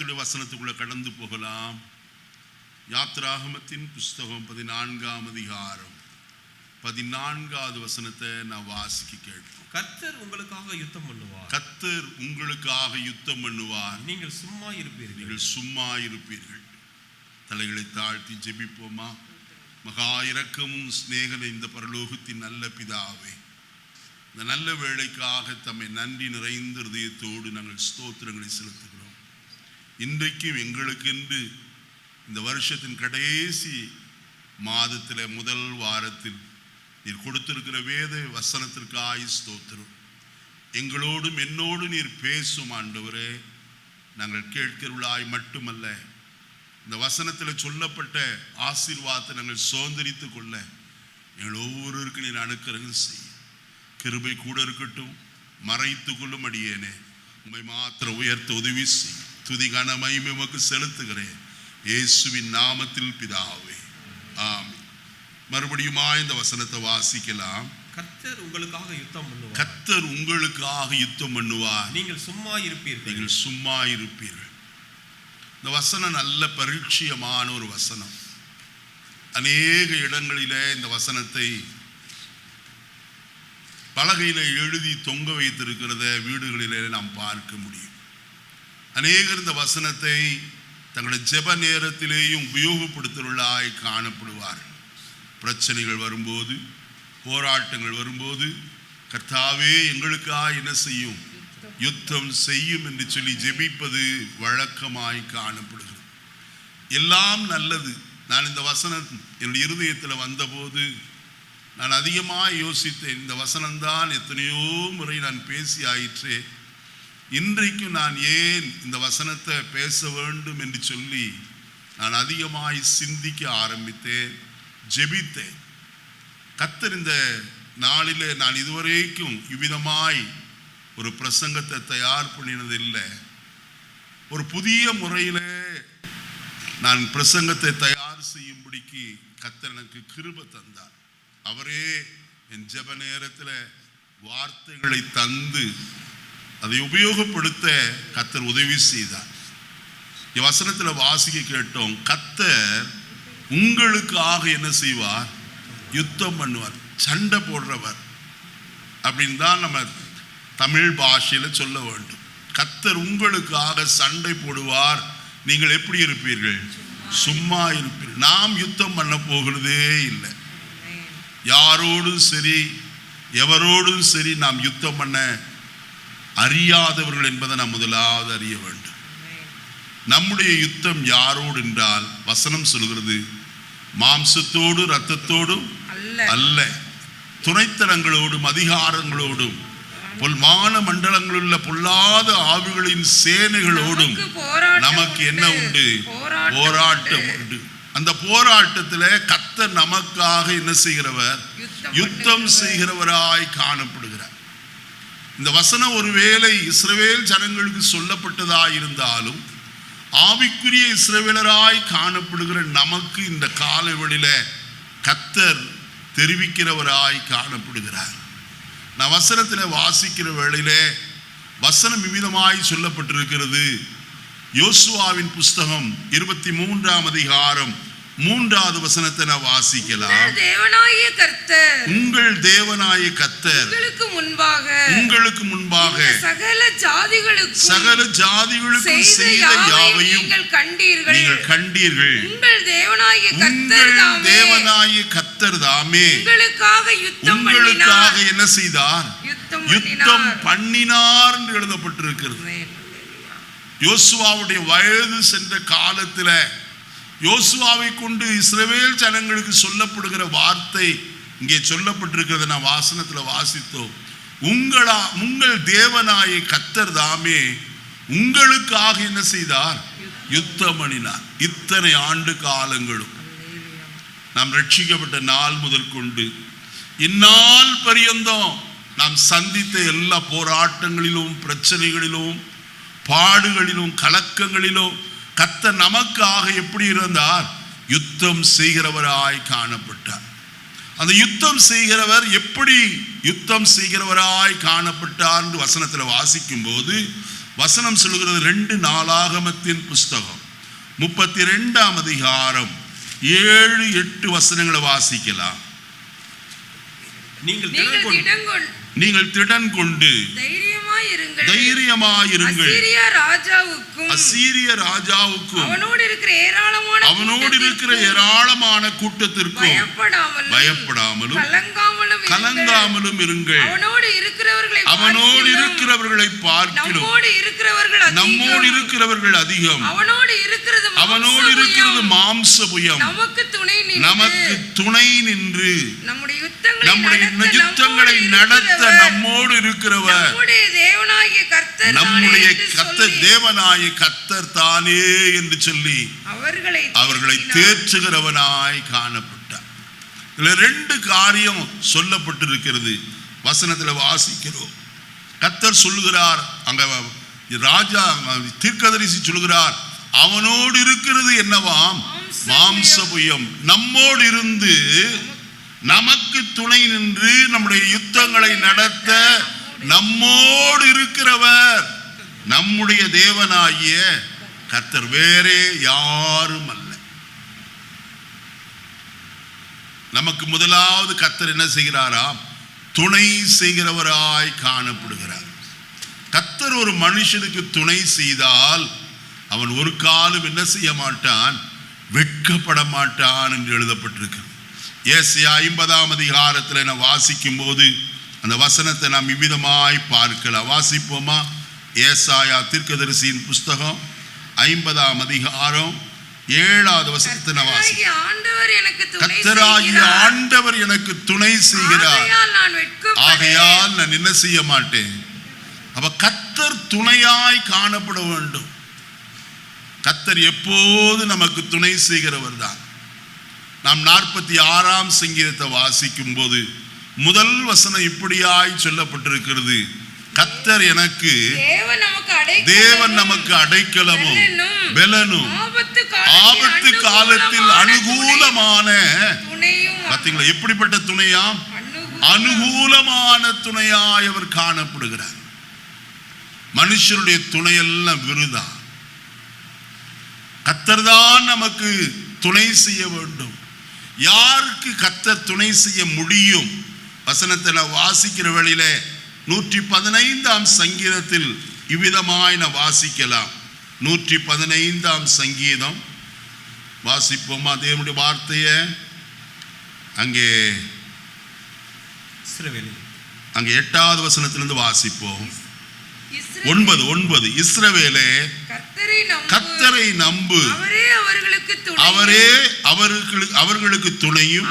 கர்த்தருடைய வசனத்துக்குள்ள கடந்து போகலாம். யாத்ராகமத்தின் புஸ்தகம் 14ஆம் அதிகாரம் 14வது வசனத்தை நான் வாசிக்க கேட்போம். கர்த்தர் உங்களுக்காக யுத்தம் பண்ணுவார். கர்த்தர் உங்களுக்காக யுத்தம் பண்ணுவார். நீங்கள் சும்மா இருப்பீர்கள். நீங்கள் சும்மா இருப்பீர்கள். தலைகளை தாழ்த்தி ஜெபிப்போமா. மகா இரக்கமும் சிநேகன இந்த பரலோகத்தின் நல்ல பிதாவே, இந்த நல்ல வேளைக்காக தம்மை நன்றி நிறைந்த இதயத்தோடு நாங்கள் ஸ்தோத்திரங்களை செலுத்துகிறோம். இன்றைக்கும் எங்களுக்கென்று இந்த வருஷத்தின் கடைசி மாதத்தில் முதல் வாரத்தில் நீர் கொடுத்திருக்கிற வேத வசனத்திற்காய் ஸ்தோத்திரம். எங்களோடும் என்னோடு நீர் பேசும் ஆண்டவரே. நாங்கள் கேட்கிறவளாய் மட்டுமல்ல, இந்த வசனத்தில் சொல்லப்பட்ட ஆசீர்வாதத்தை நாங்கள் சுதந்திரித்து கொள்ள எங்கள் ஒவ்வொருவருக்கும் நீர் அனுக்கிரகம் செய்யும். கிருபை கூட இருக்கட்டும். மறைத்து கொள்ளும் அடியேனே, உம்மை மாத்திரம் உயர்த்த உதவி செய்யும். துதி கன மகிமை உமக்கு செலுத்துகிறேன் இயேசுவின் நாமத்தில் பிதாவே, ஆமென். மறுபடியுமா இந்த வசனத்தை வாசிக்கலாம். கர்த்தர் உங்களுக்காக யுத்தம் பண்ணுவார். கர்த்தர் உங்களுக்காக யுத்தம் பண்ணுவார். நீங்கள் சும்மா இருப்பீர்கள். நீங்கள் சும்மா இருப்பீர்கள். இந்த வசனம் நல்ல பரிச்சயமான ஒரு வசனம். அநேக இடங்களிலே இந்த வசனத்தை பலகையில எழுதி தொங்க வைத்திருக்கிறத வீடுகளிலே நாம் பார்க்க முடியும். அநேகர் இந்த வசனத்தை தங்களுடைய ஜெப நேரத்திலேயும் உபயோகப்படுத்துவர்களாய் காணப்படுவார்கள். பிரச்சனைகள் வரும்போது, போராட்டங்கள் வரும்போது, கர்த்தாவே எங்களுக்காக என்ன செய்யும், யுத்தம் செய்யும் என்று சொல்லி ஜெபிப்பது வழக்கமாய் காணப்படுகிறது. எல்லாம் நல்லது. நான் இந்த வசனம் என்னுடைய இருதயத்தில் வந்தபோது நான் அதிகமாக யோசித்தேன். இந்த வசனம்தான் எத்தனையோ முறை நான் பேசி ஆயிற்றே, இன்றைக்கும் நான் ஏன் இந்த வசனத்தை பேச வேண்டும் என்று சொல்லி நான் அதிகமாய் சிந்திக்க ஆரம்பித்தேன், ஜெபித்தேன். கர்த்தர் இந்த நாளிலே நான் இதுவரைக்கும் இவ்விதமாய் ஒரு பிரசங்கத்தை தயார் பண்ணினதில்லை. ஒரு புதிய முறையிலே நான் பிரசங்கத்தை தயார் செய்யும்படிக்கு கர்த்தர் எனக்கு கிருபை தந்தார். அவரே என் ஜெப நேரத்தில் வார்த்தைகளை தந்து அதை உபயோகப்படுத்த கர்த்தர் உதவி செய்தார். வசனத்தில் வாசிக்க கேட்டோம், கர்த்தர் உங்களுக்காக என்ன செய்வார், யுத்தம் பண்ணுவார். சண்டை போடுறவர் அப்படின்னு தான் நம்ம தமிழ் பாஷையில சொல்ல வேண்டும். கர்த்தர் உங்களுக்காக சண்டை போடுவார். நீங்கள் எப்படி இருப்பீர்கள், சும்மா இருப்பீர்கள். நாம் யுத்தம் பண்ண போகிறதே இல்லை. யாரோடும் சரி எவரோடும் சரி நாம் யுத்தம் பண்ண அறியாதவர்கள் என்பதை நாம் முதலாவது அறிய வேண்டும். நம்முடைய யுத்தம் யாரோடு என்றால் வசனம் சொல்கிறது, மாம்சத்தோடு இரத்தத்தோடும் அல்ல, துணைத்தனங்களோடும் அதிகாரங்களோடும் பொல்மான மண்டலங்களுள்ள பொல்லாத ஆவிகளின் சேனைகளோடும் நமக்கு என்ன உண்டு, போராட்டம் உண்டு. அந்த போராட்டத்தில் கர்த்தர் நமக்காக என்ன செய்கிறவர், யுத்தம் செய்கிறவராய் காணப்படுகிறார். இந்த வசனம் ஒருவேளை இஸ்ரவேல் ஜனங்களுக்கு சொல்லப்பட்டதாய் இருந்தாலும் ஆவிக்குரிய இஸ்ரவேலராய் காணப்படுகிற நமக்கு இந்த காலவெளியில கர்த்தர் தெரிவிக்கிறவராய் காணப்படுகிறார். நான் வசனத்தில் வாசிக்கிற வேளையிலே வசனம் விவிதமாய் சொல்லப்பட்டிருக்கிறது. யோசுவாவின் புஸ்தகம் 23ஆம் அதிகாரம் 3வது வசனத்தை நான் வாசிக்கலாம். உங்கள் தேவனாய கர்த்தர் உங்களுக்கு முன்பாக சகல ஜாதிகளுக்கும் செய்த யாவையும் நீங்கள் கண்டீர்கள். உங்கள் தேவனாய கர்த்தர் தாமே உங்களுக்காக என்ன செய்தார், யுத்தம் பண்ணினார் என்று எழுதப்பட்டிருக்கிறது. யோசுவாவுடைய வயது சென்ற காலத்தில் யோசுவாவை கொண்டு இஸ்ரவேல் ஜனங்களுக்கு சொல்லப்படுகிற வார்த்தை இங்கே சொல்லப்பட்டிருக்கிறத நான் வாசனத்தில் வாசித்தோம். உங்கள் தேவனாய கர்த்தர் தாமே உங்களுக்காக என்ன செய்தார், யுத்தம் பண்ணினார். இத்தனை ஆண்டு காலங்களும் நாம் ரட்சிக்கப்பட்ட நாள் முதல் கொண்டு இந்நாள் பரியந்தம் நாம் சந்தித்த எல்லா போராட்டங்களிலும் பிரச்சனைகளிலும் பாடுகளிலும் கலக்கங்களிலும் கர்த்தர் நமக்காக எப்படி இருந்தார், யுத்தம் செய்கிறவராய் காணப்பட்டார். அந்த யுத்தம் செய்கிறவர் எப்படி யுத்தம் செய்கிறவராய் காணப்பட்டார் என்று வசனத்தில் வாசிக்கும் போது வசனம் சொல்லுகிறது 2 நாளாகமத்தின் புஸ்தகம் 32ஆம் அதிகாரம் 7-8 வசனங்களை வாசிக்கலாம். நீங்கள் திடன் கொண்டு தைரியமாயிருங்கள். அசீரிய ராஜாவுக்கும் அவனோடு இருக்கிற ஏராளமான கூட்டத்திற்கும் பயப்படாமலும் கலங்காமலும் இருங்கள். அவனோடு இருக்கிறவர்களை பார்க்கிலும் நம்மோடு இருக்கிறவர்கள் அதிகம். அவனோடு இருக்கிறது மாம்சபுயம். நமக்கு துணை நின்று நம்முடைய யுத்தங்களை நடத்த நம்மோடு இருக்கிறவர் நம்முடைய தேவனாகிய கர்த்தர் தானே என்று சொல்லி அவர்களை தேற்றுகிறவனாய் காணப்பட்டார். இதுல 2 காரியம் சொல்லப்பட்டிருக்கிறது. வசனத்தில் வாசிக்கிறோம். கர்த்தர் சொல்லுகிறார், அங்க ராஜா தீர்க்கதரிசி சொல்லுகிறார், அவனோடு இருக்கிறது என்னவாம்? மாம்சபுயம். நம்மோடு இருந்து நமக்கு துணை நின்று நம்முடைய யுத்தங்களை நடத்த நம்மோடு இருக்கிறவர் நம்முடைய தேவனாகிய கர்த்தர், வேறே யாரும் அல்ல. நமக்கு முதலாவது கர்த்தர் என்ன செய்கிறாராம்? துணை செய்கிறவராய் காணப்படுகிறார். கர்த்தர் ஒரு மனுஷனுக்கு துணை செய்தால் அவன் ஒரு காலம் என்ன செய்ய மாட்டான்? வெட்கப்பட மாட்டான் என்று எழுதப்பட்டிருக்கிறது. ஏசாயா 50ஆம் அதிகாரத்தில் நான் வாசிக்கும் போது அந்த வசனத்தை நாம் இவ்விதமாய் பார்க்கலாம். வாசிப்போமா? ஏசாயா தீர்க்கதரிசியின் புஸ்தகம் 50ஆம் அதிகாரம் 7வது வசனத்தை நான் வாசிக்கிறேன். கர்த்தராகிய ஆண்டவர் எனக்கு துணை செய்கிறார், ஆகையால் நான் என்ன செய்ய மாட்டேன். அப்ப கர்த்தர் துணையாய் காணப்பட வேண்டும். கர்த்தர் எப்போது நமக்கு துணை செய்கிறவர் தான். நாம் 46ஆம் சங்கீதத்தை வாசிக்கும் போது முதல் வசனம் இப்படியாய் சொல்லப்பட்டிருக்கிறது, கர்த்தர் எனக்கு தேவன் நமக்கு அடைக்கலமும் பெலனும் ஆபத்து காலத்தில் அனுகூலமான. பார்த்தீங்களா எப்படிப்பட்ட துணையாம்? அனுகூலமான துணையாய் அவர் காணப்படுகிறார். மனுஷருடைய துணையெல்லாம் விருதா. கர்த்தர் தான் நமக்கு துணை செய்ய வேண்டும். யாருக்கு கர்த்தர் துணை செய்ய முடியும்? வசனத்தை வாசிக்கிற வழியில 115ஆம் சங்கீதத்தில் இவ்விதமாய் நான் வாசிக்கலாம். 115ஆம் சங்கீதம் வாசிப்போமா? தேவனுடைய வார்த்தையை அங்கே 8வது வசனத்திலிருந்து வாசிப்போம். 9 இஸ்ரவேலே கர்த்தரை நம்பு, அவரே அவர்களுக்கு துணையும்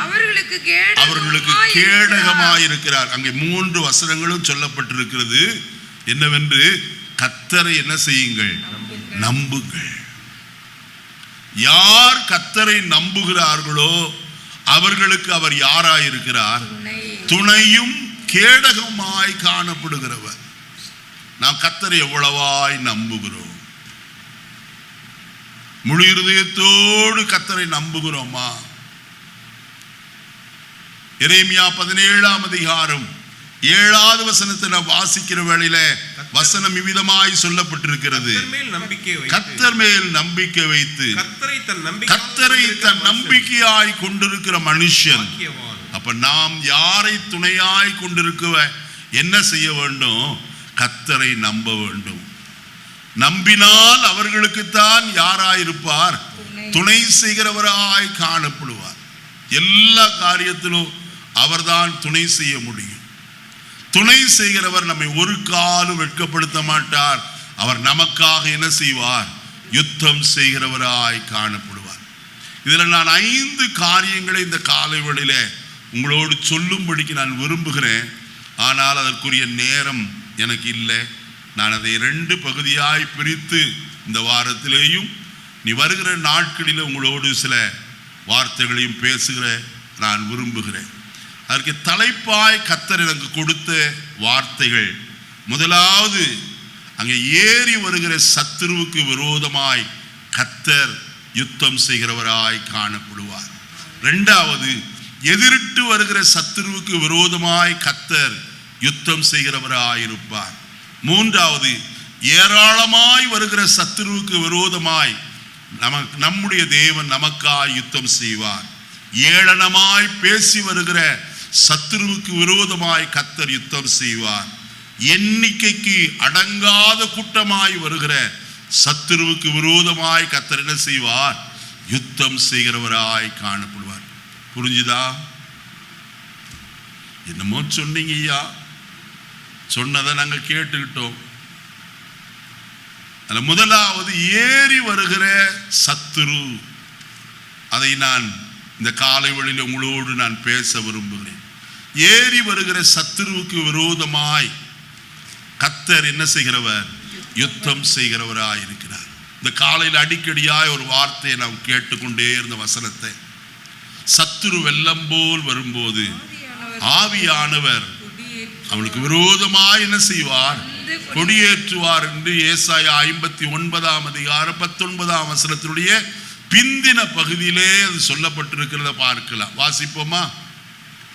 அவர்களுக்கு கேடகமாயிருக்கிறார். அங்கே 3 வசனங்களும் சொல்லப்பட்டிருக்கிறது. என்னவென்று? கர்த்தரை என்ன செய்யுங்கள்? நம்புங்கள். யார் கர்த்தரை நம்புகிறார்களோ அவர்களுக்கு அவர் யாராயிருக்கிறார்? துணையும் கேடகமாய் காணப்படுகிறவர். நாம் கர்த்தரை எவ்வளவாய் நம்புகிறோம்? முழு இருதயத்தோடு கர்த்தரை நம்புகிறோமா? எரேமியா 17ஆம் அதிகாரம் 7வது வசனத்தை வாசிக்கிற வேளையில வசனம் இவ்விதமாய் சொல்லப்பட்டிருக்கிறது, கர்த்தர் மேல் நம்பிக்கை வைத்து கர்த்தரை தன் நம்பிக்கையாய் கொண்டிருக்கிற மனுஷன். அப்ப நாம் யாரை துணையாய் கொண்டிருக்க என்ன செய்ய வேண்டும்? கர்த்தரை நம்ப வேண்டும். நம்பினால் அவர்களுக்குத்தான் யாராயிருப்பார்? துணை செய்கிறவராய் காணப்படுவார். எல்லா காரியத்திலும் அவர்தான் துணை செய்ய முடியும். துணை செய்கிறவர் நம்மை ஒரு காலம் வெட்கப்படுத்த மாட்டார். அவர் நமக்காக என்ன செய்வார்? யுத்தம் செய்கிறவராய் காணப்படுவார். இதில் நான் 5 காரியங்களை இந்த காலை வேளையில உங்களோடு சொல்லும்படிக்கு நான் விரும்புகிறேன். ஆனால் அதற்குரிய நேரம் எனக்கு இல்லை. நான் அதை 2 பகுதியாய் பிரித்து இந்த வாரத்திலேயும் நீ வருகிற நாட்களில் உங்களோடு சில வார்த்தைகளையும் பேசுகிற நான் விரும்புகிறேன். அதற்கு தலைப்பாய் கர்த்தர் எனக்கு கொடுத்த வார்த்தைகள், முதலாவது அங்கே ஏறி வருகிற சத்துருவுக்கு விரோதமாய் கர்த்தர் யுத்தம் செய்கிறவராய் காணப்படுவார். 2வது எதிரிட்டு வருகிற சத்துருவுக்கு விரோதமாய் கர்த்தர் யுத்தம் செய்கிறவராய் இருப்பார். 3வது ஏராளமாய் வருகிற சத்துருவுக்கு விரோதமாய் நம்முடைய தேவன் நமக்காய் யுத்தம் செய்வார். ஏளனமாய் பேசி வருகிற சத்துருவுக்கு விரோதமாய் கர்த்தர் யுத்தம் செய்வார். எண்ணிக்கைக்கு அடங்காத கூட்டமாய் வருகிற சத்துருவுக்கு விரோதமாய் கர்த்தர் என்ன செய்வார்? யுத்தம் செய்கிறவராய் காணப்படுவார். புரிஞ்சுதா? என்னமோ சொன்னீங்க ஐயா, சொன்னதை நாங்கள் கேட்டுக்கிட்டோம். முதலாவது ஏறி வருகிற சத்துரு, அதை நான் இந்த காலை வேளையில் உங்களோடு நான் பேச விரும்புகிறேன். ஏறி வருகிற சத்துருவுக்கு விரோதமாய் கர்த்தர் என்ன செய்கிறவர்? யுத்தம் செய்கிறவராய் இருக்கிறார். இந்த காலையில் அடிக்கடியாய் ஒரு வார்த்தையை நாம் கேட்டுக்கொண்டே இருந்த வசனத்தை, சத்துரு வெள்ளம் போல் வரும்போது ஆவியானவர் அவனுக்கு விரோதமாய் என்ன செய்வார்? கொடியேற்றுவார் என்று ஏசாயா 59ஆம் அதிகாரம் 19ஆம் வசனத்தினுடைய பிந்தின பகுதியிலே அது சொல்லப்பட்டிருக்கிறத பார்க்கலாம். வாசிப்போமா?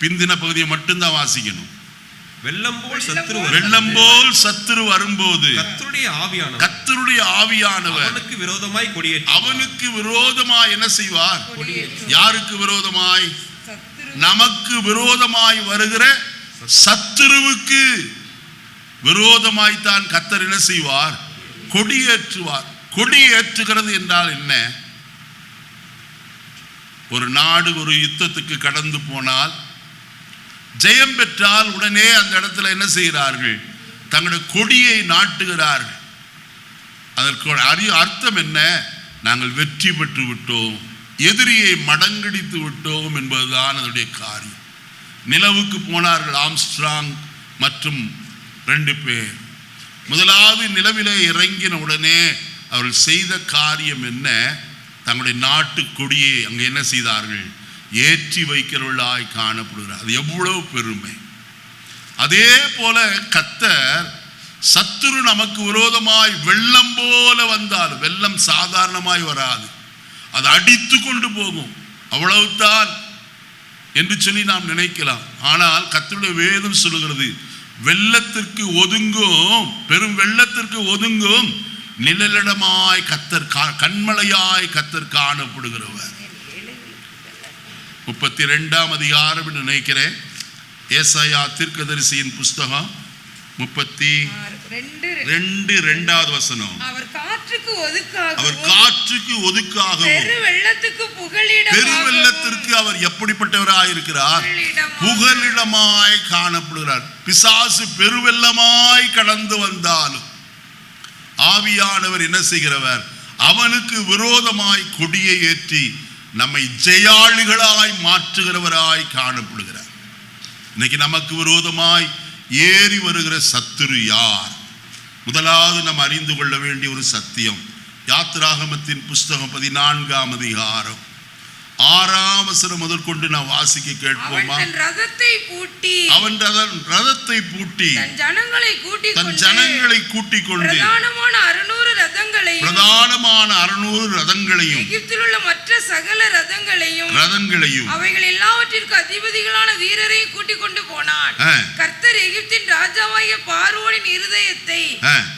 பிந்தின பகுதியை மட்டும்தான் வாசிக்கணும். வெள்ளம் போல் சத்துரு வரும்போது கர்த்தருடைய ஆவியானவர் அவனுக்கு விரோதமாய் என்ன செய்வார்? யாருக்கு விரோதமாய்? நமக்கு விரோதமாய் வருகிற சத்துருவுக்கு விரோதமாய்த்தான் கர்த்தர் என்ன செய்வார்? கொடியேற்றுவார். கொடியேற்றுகிறது என்றால் என்ன? ஒரு நாடு ஒரு யுத்தத்துக்கு கடந்து போனால், ஜெயம் பெற்றால் உடனே அந்த இடத்துல என்ன செய்கிறார்கள்? தங்களுடைய கொடியை நாட்டுகிறார்கள். அதற்கு அர்த்தம் என்ன? நாங்கள் வெற்றி பெற்று விட்டோம், எதிரியை மடங்கடித்து விட்டோம் என்பதுதான் அதனுடைய காரியம். நிலவுக்கு போனார்கள் ஆம்ஸ்ட்ராங் மற்றும் 2 பேர். முதலாவது நிலவிலே இறங்கின உடனே அவர்கள் செய்த காரியம் என்ன? தங்களுடைய நாட்டு கொடியை அங்கே என்ன செய்தார்கள்? ஏற்றி வைக்கிறவர்களாய் காணப்படுகிறார். அது எவ்வளவு பெருமை! அதே போல கர்த்தர் சத்துரு நமக்கு விரோதமாய் வெள்ளம் போல வந்தால், வெள்ளம் சாதாரணமாய் வராது, அது அடித்து கொண்டு போகும், அவ்வளவுதான் என்று சொல்லி நாம் நினைக்கலாம். ஆனால் கர்த்தருடைய வேதம் சொல்லுகிறது, வெள்ளத்திற்கு ஒதுங்கும், பெரும் வெள்ளத்திற்கு ஒதுங்கும் நிழலிடமாய் கர்த்தர், கண்மலையாய் கர்த்தர் காணப்படுகிறவர். 32ஆம் அதிகாரம் என்று நினைக்கிறேன். ஏசாயா தீர்க்கதரிசியின் புஸ்தகம் 32:2 வசனம். அவர் காற்றுக்கு ஒதுக்காகவும் பெருவெள்ளத்திற்கு அவர் எப்படிப்பட்டவராய் இருக்கிறார்? புகலிடமாய் காணப்படுகிறார். பிசாசு பெருவெள்ளமாய் கடந்து வந்தாலும் ஆவியானவர் என்ன செய்கிறவர்? அவனுக்கு விரோதமாய் கொடியை ஏற்றி நம்மை ஜெயாளிகளாய் மாற்றுகிறவராய் காணப்படுகிறார். இன்னைக்கு நமக்கு விரோதமாய் ஏறி வருகிற சத்துரு யார்? முதலாவது நாம் அறிந்து கொள்ள வேண்டிய ஒரு சத்தியம், யாத்திராகமத்தின் புஸ்தகம் 14ஆம் அதிகாரம் 6ஆம் வசனம் முதற்கொண்டு நாம் வாசிக்க கேட்போமா? அவன் ரதத்தை பூட்டி தன் ஜனங்களை கூட்டிக் கொண்டு பிரதானமான 600 ரதங்களையும் எகிப்திலுள்ள மற்ற சகல ரதங்களையும் அவைகள் எல்லாவற்றிற்கு அதிபதிகளான வீரரையும் கூட்டிக் கொண்டு போனான். கர்த்தர் எகிப்தின் ராஜாவாகிய பார்வோனின் இருதயத்தை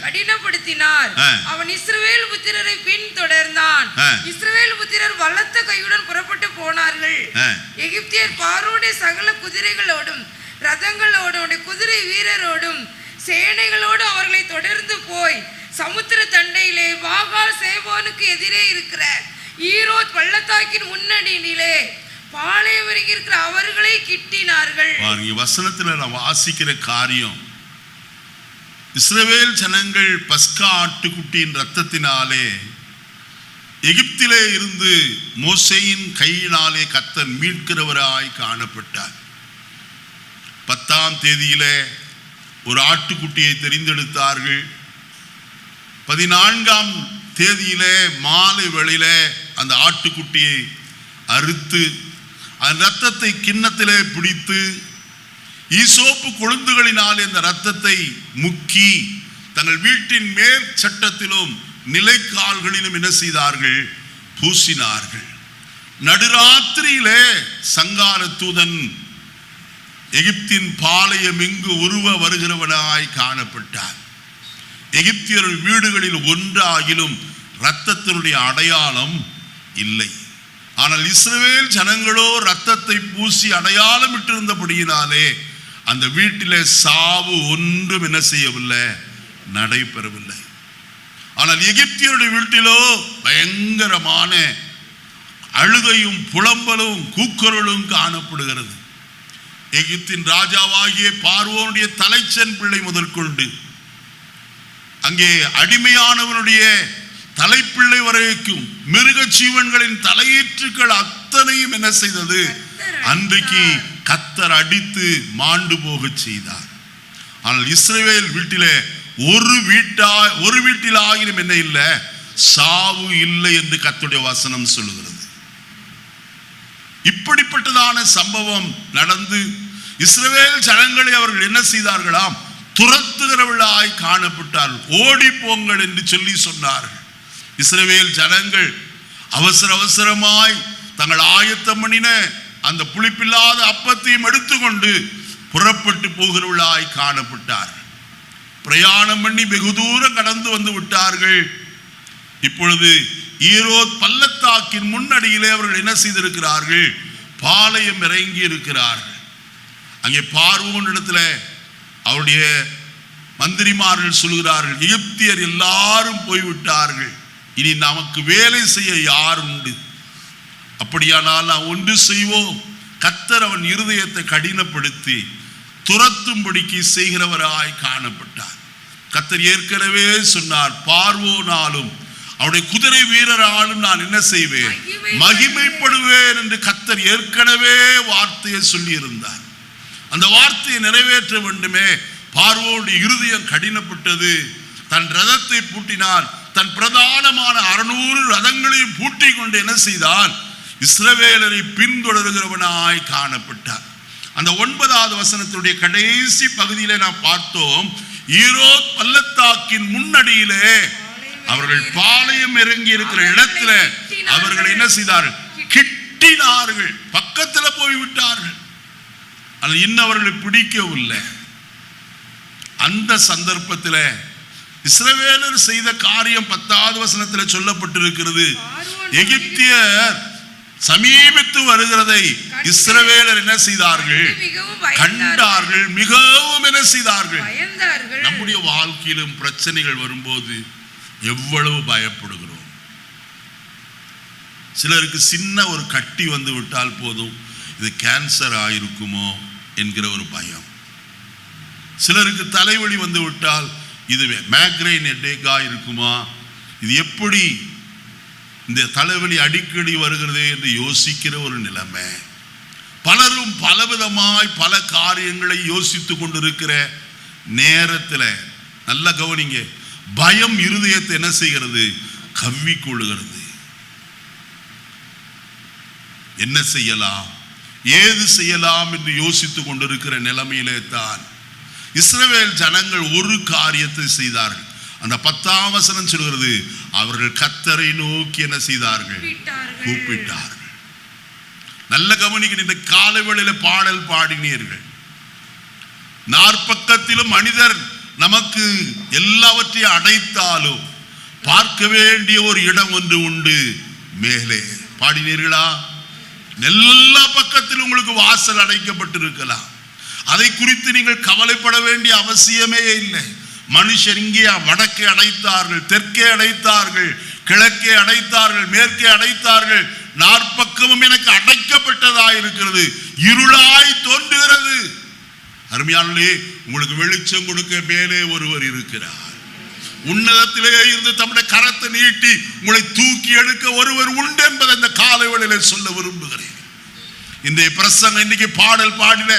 கடினப்படுத்தினார். அவன் இஸ்ரவேல் புத்திரரை பின் தொடர்ந்தான். இஸ்ரவேல் புத்திரர் பலத்த கையுடன் புறப்பட்டு போனார்கள். எகிப்தியர் பார்வோனுடைய சகல குதிரைகளோடும் ரதங்களோடும் குதிரை வீரரோடும் சேனைகளோடு அவர்களை தொடர்ந்து போய் சமுத்திர தண்டையிலே பாகால் சேவோனுக்கு எதிரே இருக்கிற ஈரோத் பள்ளத்தாக்கின் முன்னணியிலே பாளையம் இருக்கிற அவர்களை கிட்டினார்கள். வசனத்துல நான் வாசிக்கிற காரியம், இஸ்ரவேல் ஜனங்கள் பஸ்கா ஆட்டுக்குட்டியின் ரத்தத்தினாலே எகிப்திலே இருந்து மோசேயின் கையினாலே கர்த்தர் மீட்கிறவராய் காணப்பட்டார். 10ஆம் தேதியிலே ஒரு ஆட்டுக்குட்டியை தெரிந்தெடுத்தார்கள். 14ஆம் தேதியிலே மாலை வேளையிலே அந்த ஆட்டுக்குட்டியை அறுத்து அந்த இரத்தத்தை கிண்ணத்திலே பிடித்து ஈசோப்பு கொழுந்துகளினாலே இந்த இரத்தத்தை முக்கி தங்கள் வீட்டின் மேற்சட்டத்திலும் நிலைக்கால்களிலும் என்ன செய்தார்கள்? பூசினார்கள். நடுராத்திரியிலே சங்கார தூதன் எகிப்தின் பாளையம் இங்கு உருவ வருகிறவனாய் காணப்பட்டார். எகிப்தியர் வீடுகளில் ஒன்றாகிலும் இரத்தத்தினுடைய அடையாளம் இல்லை. ஆனால் இஸ்ரவேல் ஜனங்களோ இரத்தத்தை பூசி அடையாளம் இட்டிருந்தபடியினாலே அந்த வீட்டிலே சாவு ஒன்றும் என்ன செய்யவில்லை, நடைபெறவில்லை. ஆனால் எகிப்தியருடைய வீட்டிலோ பயங்கரமான அழுகையும் புலம்பலும் கூக்குரலும் காணப்படுகிறது. எகிப்தின் ராஜாவாகிய பார்வோனுடைய தலைச்சன் பிள்ளை முதற்கொண்டு அங்கே அடிமையானவனுடைய தலைப்பிள்ளை வரைக்கும் மிருக ஜீவன்களின் தலையீற்றுக்கள் அத்தனையும் என்ன செய்தது, அன்றைக்கு கர்த்தர் அடித்து மாண்டு போக செய்தார். ஆனால் இஸ்ரவேல் வீட்டிலே ஒரு வீட்டில் ஆகிலும் என்ன இல்லை, சாவு இல்லை என்று கர்த்தருடைய வசனம் சொல்லுகிறது. இப்படிப்பட்டதான சம்பவம் நடந்து இஸ்ரவேல் ஜனங்களை அவர்கள் என்ன செய்தார்களாம், துரத்துகிறவர்களாய் காணப்பட்டார்கள். ஓடி போங்கள் என்று சொல்லி சொன்னார்கள். இஸ்ரவேல் ஜனங்கள் அவசரமாய் தங்கள் ஆயத்தம் பண்ணின அந்த புளிப்பில்லாத அப்பத்தையும் எடுத்துக்கொண்டு புறப்பட்டு போகிறவர்களாய் காணப்பட்டார்கள். பிரயாணம் பண்ணி வெகு தூரம் கடந்து வந்து விட்டார்கள். இப்பொழுது ஈரோத் பள்ளத்தாக்கின் முன்னடியிலே அவர்கள் என்ன செய்திருக்கிறார்கள், பாளையம் இறங்கி இருக்கிறார்கள். அங்கே பார்வோன் இடத்துல அவருடைய மந்திரிமார்கள் சொல்கிறார்கள், எகிப்தியர் எல்லாரும் போய்விட்டார்கள், இனி நமக்கு வேலை செய்ய யார் உண்டு? அப்படியானால் நாம் ஒன்று செய்வோம், கர்த்தர் அவன் இருதயத்தை கடினப்படுத்தி துரத்தும்படிக்கு செய்கிறவராய் காணப்பட்டார். கர்த்தர் ஏற்கனவே சொன்னார், பார்வோனாலும் அவருடைய குதிரை வீரராலும் நான் என்ன செய்வேன், மகிமைப்படுவேன் என்று கர்த்தர் ஏற்கனவே வார்த்தையை சொல்லி இருந்தார். அந்த வார்த்தையை நிறைவேற்ற வேண்டுமே. பார்வோனுடைய இருதயம் கடினப்பட்டது. தன் ரதத்தை பூட்டினான். தன் பிரதானமான 600 ரதங்களையும் பூட்டி கொண்டு என்ன செய்தான், இஸ்ரவேலரை பின்தொடர்கிறவனாய் காணப்பட்டார். அந்த 9வது வசனத்துடைய கடைசி பகுதியிலே நாம் பார்த்தோம், ஈரோத் பள்ளத்தாக்கின் முன்னடியிலே அவர்கள் பாளையம் இறங்கி இருக்கிற இடத்துல அவர்கள் என்ன செய்தார்கள், கிட்டினார்கள், பக்கத்தில் போய்விட்டார்கள். அது இன்னும் அவர்களை பிடிக்கவில்லை. அந்த சந்தர்ப்பத்தில் இஸ்ரவேலர் செய்த காரியம் 10வது வசனத்தில் சொல்லப்பட்டிருக்கிறது. எகிப்தியர் சமீபித்து வருகிறதை இஸ்ரவேலர் என்ன செய்தார்கள், கண்டார்கள், மிகவும் என்ன செய்தார்கள். நம்முடைய வாழ்க்கையிலும் பிரச்சனைகள் வரும்போது எவ்வளவு பயப்படுகிறோம். சிலருக்கு சின்ன ஒரு கட்டி வந்து விட்டால் போதும், இது கேன்சர் ஆயிருக்குமோ என்கிற ஒரு பயம். சிலருக்கு தலைவலி வந்து விட்டால் இது மைக்ரைன் ஹெட்டேக்கா இருக்குமா, இது எப்படி இந்த தலைவலி அடிக்கடி வருகிறதே என்று யோசிக்கிற ஒரு நிலைமை. பலரும் பலவிதமாய் பல காரியங்களை யோசித்து கொண்டிருக்கிற நேரத்தில் நல்ல கவனிங்க, பயம் இருதயத்தை என்ன செய்கிறது, கவ்விக்கொள்ளுகிறது. என்ன செய்யலாம், ஏது செய்யலாம் என்று யோசித்துக் கொண்டிருக்கிற நிலைமையிலே தான் இஸ்ரவேல் ஜனங்கள் ஒரு காரியத்தை செய்தார்கள். அந்த 10ஆம் வசனம் சொல்கிறது, அவர்கள் கர்த்தரை நோக்கி என்ன செய்தார்கள், கூப்பிட்டார்கள். நல்ல கவனிக்க, இந்த காலை வேளையில பாடல் பாடினீர்கள். 4 பக்கத்திலும் மனிதர் நமக்கு எல்லாவற்றையும் அடைத்தாலும் பார்க்க வேண்டிய ஒரு இடம் ஒன்று உண்டு, மேலே. பாடினீர்களா? எல்லா பக்கத்திலும் உங்களுக்கு வாசல் அடைக்கப்பட்டிருக்கலாம். அதை குறித்து நீங்கள் கவலைப்பட வேண்டிய அவசியமே இல்லை. மனுஷர் இங்கே வடக்கே அடைத்தார்கள், தெற்கே அடைத்தார்கள், கிழக்கே அடைத்தார்கள், மேற்கே அடைத்தார்கள். 4 பக்கமும் எனக்கு அடைக்கப்பட்டதாய் இருக்கிறது, இருளாய் தோன்றுகிறது. அருமையானே, உங்களுக்கு வெளிச்சம் கொடுக்க மேலே ஒருவர் இருக்கிறார். உன்னதத்திலே இருந்து தம்முடைய கரத்தை நீட்டி உங்களை தூக்கி எடுக்க ஒருவர் உண்டு என்பதை இந்த காலை வேளையிலே சொல்ல விரும்புகிறேன். இந்த பிரசங்கம் இன்னைக்கு பாடல் பாடின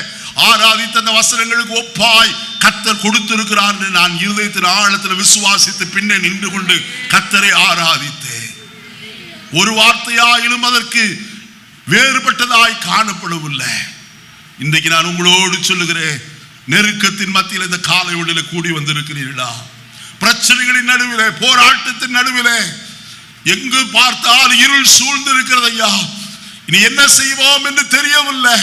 ஆராதித்த அந்த வசனங்களுக்கு ஒப்பாய் கர்த்தர் கொடுத்திருக்கிறார் என்று நான் இருதயத்தின் ஆழத்தில் விசுவாசித்து பின்னே நின்று கொண்டு கர்த்தரை ஆராதித்தேன். ஒரு வார்த்தையாயிலும் அதற்கு வேறுபட்டதாய் காணப்படவில்லை. இன்றைக்கு நான் உங்களோடு சொல்லுகிறேன், நெருக்கத்தின் மத்தியில் இந்த காலை வேளையிலே கூடி வந்திருக்கிறீர்களா? பிரச்சனைகளின் நடுவிலே, போராட்டத்தின் நடுவிலே, எங்கு பார்த்தால் இருள் சூழ்ந்து இருக்கிறது. ஐயா, இனி என்ன செய்வோம் என்று தெரியவில்லை.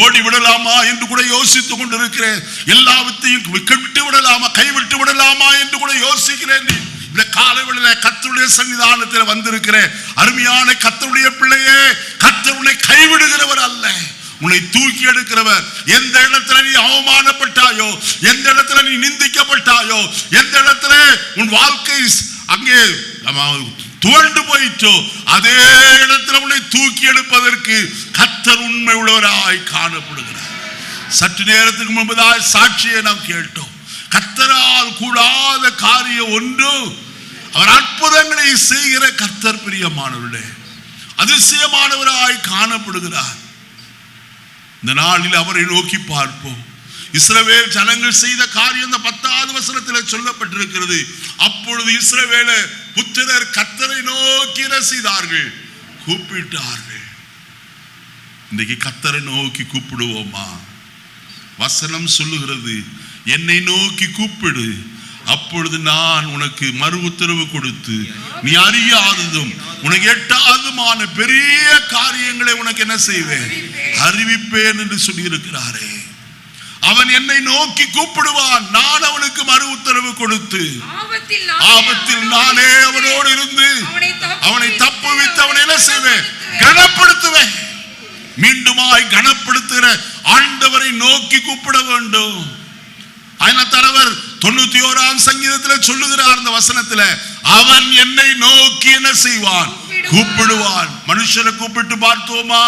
ஓடி விடலாமா என்று கூட யோசித்துக் கொண்டிருக்கிறேன். எல்லாவற்றையும் விட்டு விடலாமா, கைவிட்டு விடலாமா என்று கூட யோசிக்கிறேன். இந்த காலைவேளையிலே கர்த்தருடைய சன்னிதானத்தில் வந்திருக்கிறேன். அருமையான கர்த்தருடைய பிள்ளையே, கர்த்தர் உன்னை கைவிடுகிறவர் அல்ல, உன்னை தூக்கி எடுக்கிறவர். எந்த இடத்துல நீ அவமானப்பட்டாயோ, எந்த இடத்துல நீ நிந்திக்கப்பட்டாயோ, எந்த இடத்துல உன் வாழ்க்கை அங்கே துவண்டு போயிட்டோ, அதே இடத்துல உன்னை தூக்கி எடுப்பதற்கு கர்த்தர் உண்மை உள்ளவராய் காணப்படுகிறார். சற்று நேரத்துக்கு முன்பதாக சாட்சியை நாம் கேட்டோம். கர்த்தரால் கூடாத காரியம் ஒன்று, அவர் அற்புதங்களை செய்கிற கர்த்தர் பிரியமானவர்களே, அதிசயமானவராய் காணப்படுகிறார். இந்த நாளில் அவரை நோக்கி பார்ப்போம். இஸ்ரவேல் ஜனங்கள் செய்த காரியம் 10வது வசனத்தில் சொல்லப்பட்டிருக்கிறது. அப்பொழுது இஸ்ரவேல புத்திரர் கர்த்தரை நோக்கி என்ன செய்தார்கள்? கூப்பிட்டார்கள். இன்றைக்கு கர்த்தரை நோக்கி கூப்பிடுவோமா? வசனம் சொல்லுகிறது, என்னை நோக்கி கூப்பிடு, அப்பொழுது நான் உனக்கு மறு உத்தரவு கொடுத்து நீ அறியாததும் உனக்கு எட்டாததுமான பெரிய காரியங்களை உனக்கு என்ன செய்வேன்? அறிவிப்பேன் என்று சொல்லி இருக்கிறாரே. அவன் என்னை நோக்கி கூப்பிடுவான், நான் அவனுக்கு மறு உத்தரவு கொடுத்து ஆபத்தில் நானே அவனோடு இருந்து அவனை தப்புவித்து அவனை என்ன செய்வேன்? கனப்படுத்துவேன். மீண்டுமாய் கனப்படுத்துகிற ஆண்டவரை நோக்கி கூப்பிட வேண்டும். தலைவர் 91ஆம் சங்கீதத்தில் சொல்லுகிறார் அந்த வசனத்தில், அவன் என்னை நோக்கி என்ன செய்வான்? கூப்பிடுவான். மனுஷரை கூப்பிட்டு பார்த்தோமா?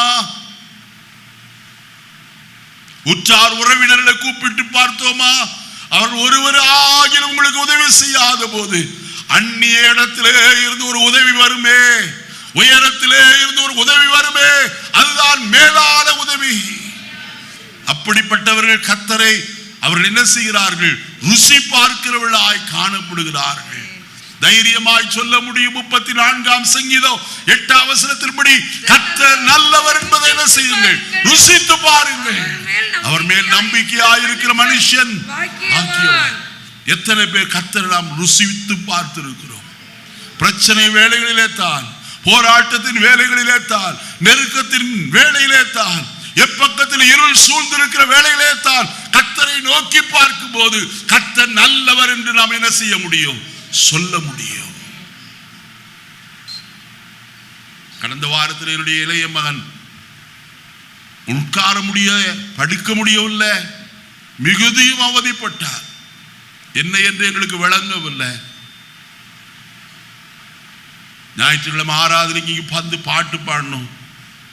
உற்றார் உறவினர்களை கூப்பிட்டு பார்த்தோமா? அவர் ஒருவராகிலும் உங்களுக்கு உதவி செய்யாத போது அந்நிய இடத்திலே இருந்து ஒரு உதவி வருமே, உயரத்திலே இருந்து ஒரு உதவி வருமே, அதுதான் மேலான உதவி. அப்படிப்பட்டவர்கள் கர்த்தரை அவர்கள் என்ன செய்கிறார்கள்? ருசி பார்க்கிறவர்களாய் காணப்படுகிறார்கள். தைரியமாய் சொல்ல முடியும். 34ஆம் சங்கீதம் 8ஆம் வசனத்தின்படி கர்த்தர் நல்லவர் என்பதை என்ன செய்யுங்கள்? ருசித்து பாருங்கள். அவர் மேல் நம்பிக்கையாய் இருக்கிற மனுஷன் பாக்கியவான். எத்தனை பேர் கர்த்தரை நாம் ருசித்து பார்த்திருக்கிறோம்? பிரச்சனை வேளைகளிலே தான், போராட்டத்தின் வேளைகளிலே தான், நெருக்கத்தின் வேளையிலே தான், எப்பக்கத்தில் இருள் சூழ்ந்திருக்கிற வேளையிலே தான் கர்த்தரை நோக்கி பார்க்கும் போது கர்த்தர் நல்லவர் என்று நாம் என்ன செய்ய முடியும்? சொல்ல முடியும். கடந்த வாரத்தில் என்னுடைய இளைய மகன் உட்கார முடிய, படுக்க முடியவில்லை, மிகுதியும் அவதிப்பட்டார். என்ன என்று எங்களுக்கு விளங்கவில்லை. ஞாயிற்றுக்கிழமை ஆராதனைக்கு வந்து பாட்டு பாடணும்.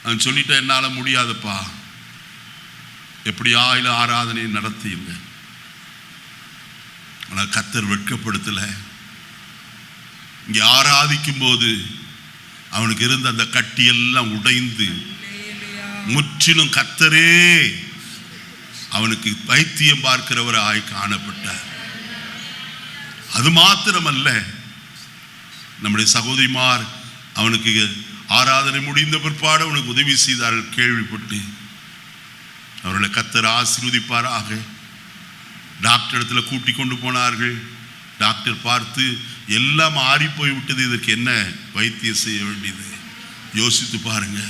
நான் சொல்லிட்டேன், என்னால் முடியாதுப்பா, எப்படியா இல்லை ஆராதனை நடத்திங்க. ஆனால் கர்த்தர் வெட்கப்படுத்தல. இங்கே ஆராதிக்கும் போது அவனுக்கு இருந்த அந்த கட்டி எல்லாம் உடைந்து முற்றிலும் கர்த்தரே அவனுக்கு வைத்தியம் பார்க்கிறவராய் காணப்பட்டார். அது மாத்திரமல்ல, நம்முடைய சகோதரிமார் அவனுக்கு ஆராதனை முடிந்த பிற்பாடு அவனுக்கு உதவி செய்தார்கள் கேள்விப்பட்டு. அவர்களை கர்த்தர் ஆசீர்வதிப்பாராக. டாக்டர் இடத்துல கூட்டி கொண்டு போனார்கள். டாக்டர் பார்த்து எல்லாம் ஆறி போய் விட்டது, இதற்கு என்ன வைத்தியம் செய்ய வேண்டியது? யோசித்து பாருங்க.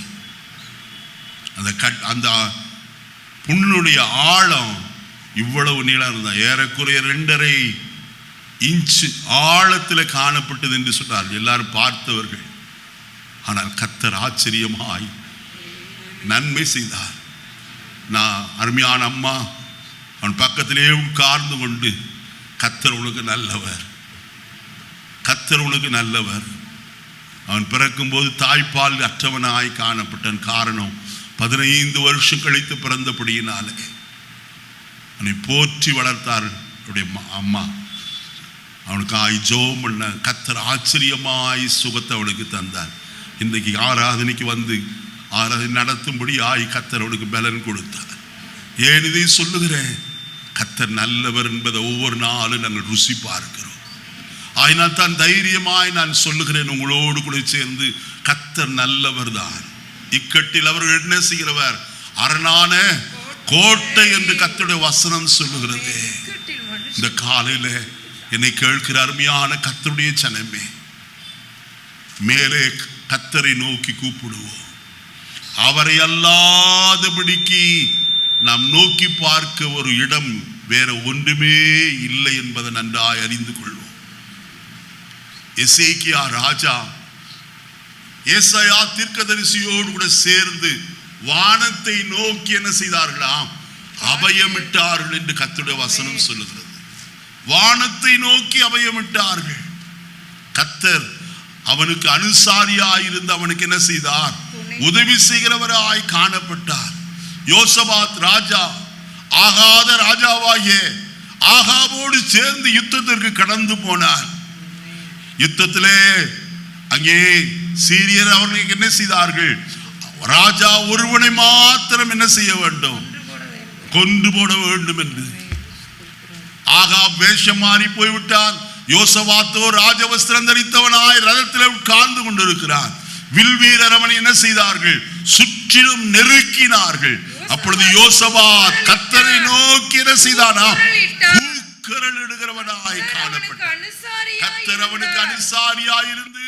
அந்த புண்ணுடைய ஆழம் இவ்வளவு நீளம் இருந்தா, ஏறக்குறைய 2.5 இன்ச்சு ஆழத்தில் காணப்பட்டது என்று சொன்னார் எல்லாரும் பார்த்தவர்கள். ஆனால் கர்த்தர் ஆச்சரியமாய் நன்மை செய்தார். நான் அருமையான அம்மா அவன் பக்கத்திலே உட்கார்ந்து கொண்டு, கர்த்தர் உனக்கு நல்லவர், கர்த்தர் உனக்கு நல்லவர். அவன் பிறக்கும் போது தாய்ப்பால் அற்றவனாய் காணப்பட்டான். காரணம், 15 வருஷம் கழித்து பிறந்தபடியினாலே அவனை போற்றி வளர்த்தார் அவருடைய அம்மா. அவனுக்கு ஜெபம் பண்ண கர்த்தர் ஆச்சரியமாய் சுகத்தை அவனுக்கு தந்தார். இன்றைக்கு ஆராதனைக்கு வந்து ஆராதனை நடத்தும்படி கர்த்தர் அவனுக்கு பலன் கொடுத்தார். ஏன் இதை சொல்லுகிறேன்? கர்த்தர் நல்லவர் என்பதை ஒவ்வொரு நாளும் நாங்கள் ருசி பார்க்கிறோம். ஆயினால் தான் தைரியமாய் நான் சொல்லுகிறேன், உங்களோடு கூட சேர்ந்து கர்த்தர் நல்லவர் தான். இக்கட்டில் அவர்கள் என்ன செய்கிறவர்? அரணான கோட்டை என்று கர்த்தருடைய வசனம் சொல்லுகிறது. இந்த காலையில என்னை கேட்கிற அருமையான கர்த்தருடைய ஜனமே, மேலே கர்த்தரை நோக்கி கூப்பிடுவோம். அவரை அல்லாதபடிக்கு நாம் நோக்கி பார்க்க ஒரு இடம் வேற ஒன்றுமே இல்லை என்பதை நன்றாய் அறிந்து கொள்வோம். எசேக்கியா ராஜா ஏசாயா தீர்க்கதரிசியோடு கூட சேர்ந்து வானத்தை நோக்கி என்ன செய்தார்களாம்? அபயமிட்டார்கள் என்று கர்த்தருடைய வசனம் சொல்லுகிறது. வானத்தை நோக்கி அபயமிட்டார்கள். கர்த்தர் அவனுக்கு அனுசாரியாயிருந்து அவனுக்கு என்ன செய்தார்? உதவி செய்கிறவராய் காணப்பட்டார். யோசபாத் ராஜா ஆகாத ராஜாவாகிய ஆகாபோடு சேர்ந்து யுத்தத்திற்கு கடந்து போனார். யுத்தத்திலே அங்கே சீரியர் அவர்களுக்கு என்ன செய்தார்கள்? ராஜா ஒருவனை மாத்திரம் என்ன செய்ய வேண்டும்? கொன்று போட வேண்டும் என்று. ஆகாப் வேஷம் மாறி போய்விட்டான். யோசபாத்தோ ராஜவஸ்திரம் தரித்தவனாய் ரதத்தில் உட்கார்ந்து கொண்டிருக்கிறான். வில்வீரர் அவனை என்ன செய்தார்கள்? சுற்றிலும் நெருக்கினார்கள். அப்பொழுது யோசபாத் கர்த்தரை நோக்கி என்ன செய்தானா? கூக்குரல் இடுகிறவனாய் காணப்பட்டான். கர்த்தர் அவனுக்கு அனுசாரியாயிருந்து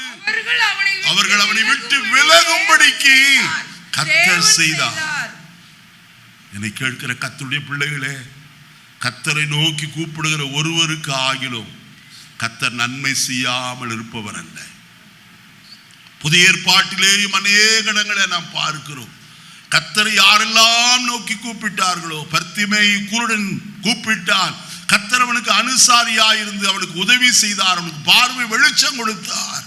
அவர்கள் அவனை விட்டு விலகும்படிக்கு கர்த்தர் செய்தார். என்னை கேட்கிற கர்த்தருடைய பிள்ளைகளே, கர்த்தரை நோக்கி கூப்பிடுகிற ஒருவருக்கு ஆகிலும் கர்த்தர் நன்மை செய்யாமல் இருப்பவர் அல்ல. புதிய ஏற்பாட்டிலேயும் அநேக இடங்களை நாம் பார்க்கிறோம். கர்த்தரை யாரெல்லாம் நோக்கி கூப்பிட்டார்களோ, பர்த்திமேயு குருடன் கூப்பிட்டான். கர்த்தர் அவனுக்கு அனுசாரியாயிருந்து அவனுக்கு உதவி செய்தார். அவனுக்கு பார்வை வெளிச்சம் கொடுத்தார்.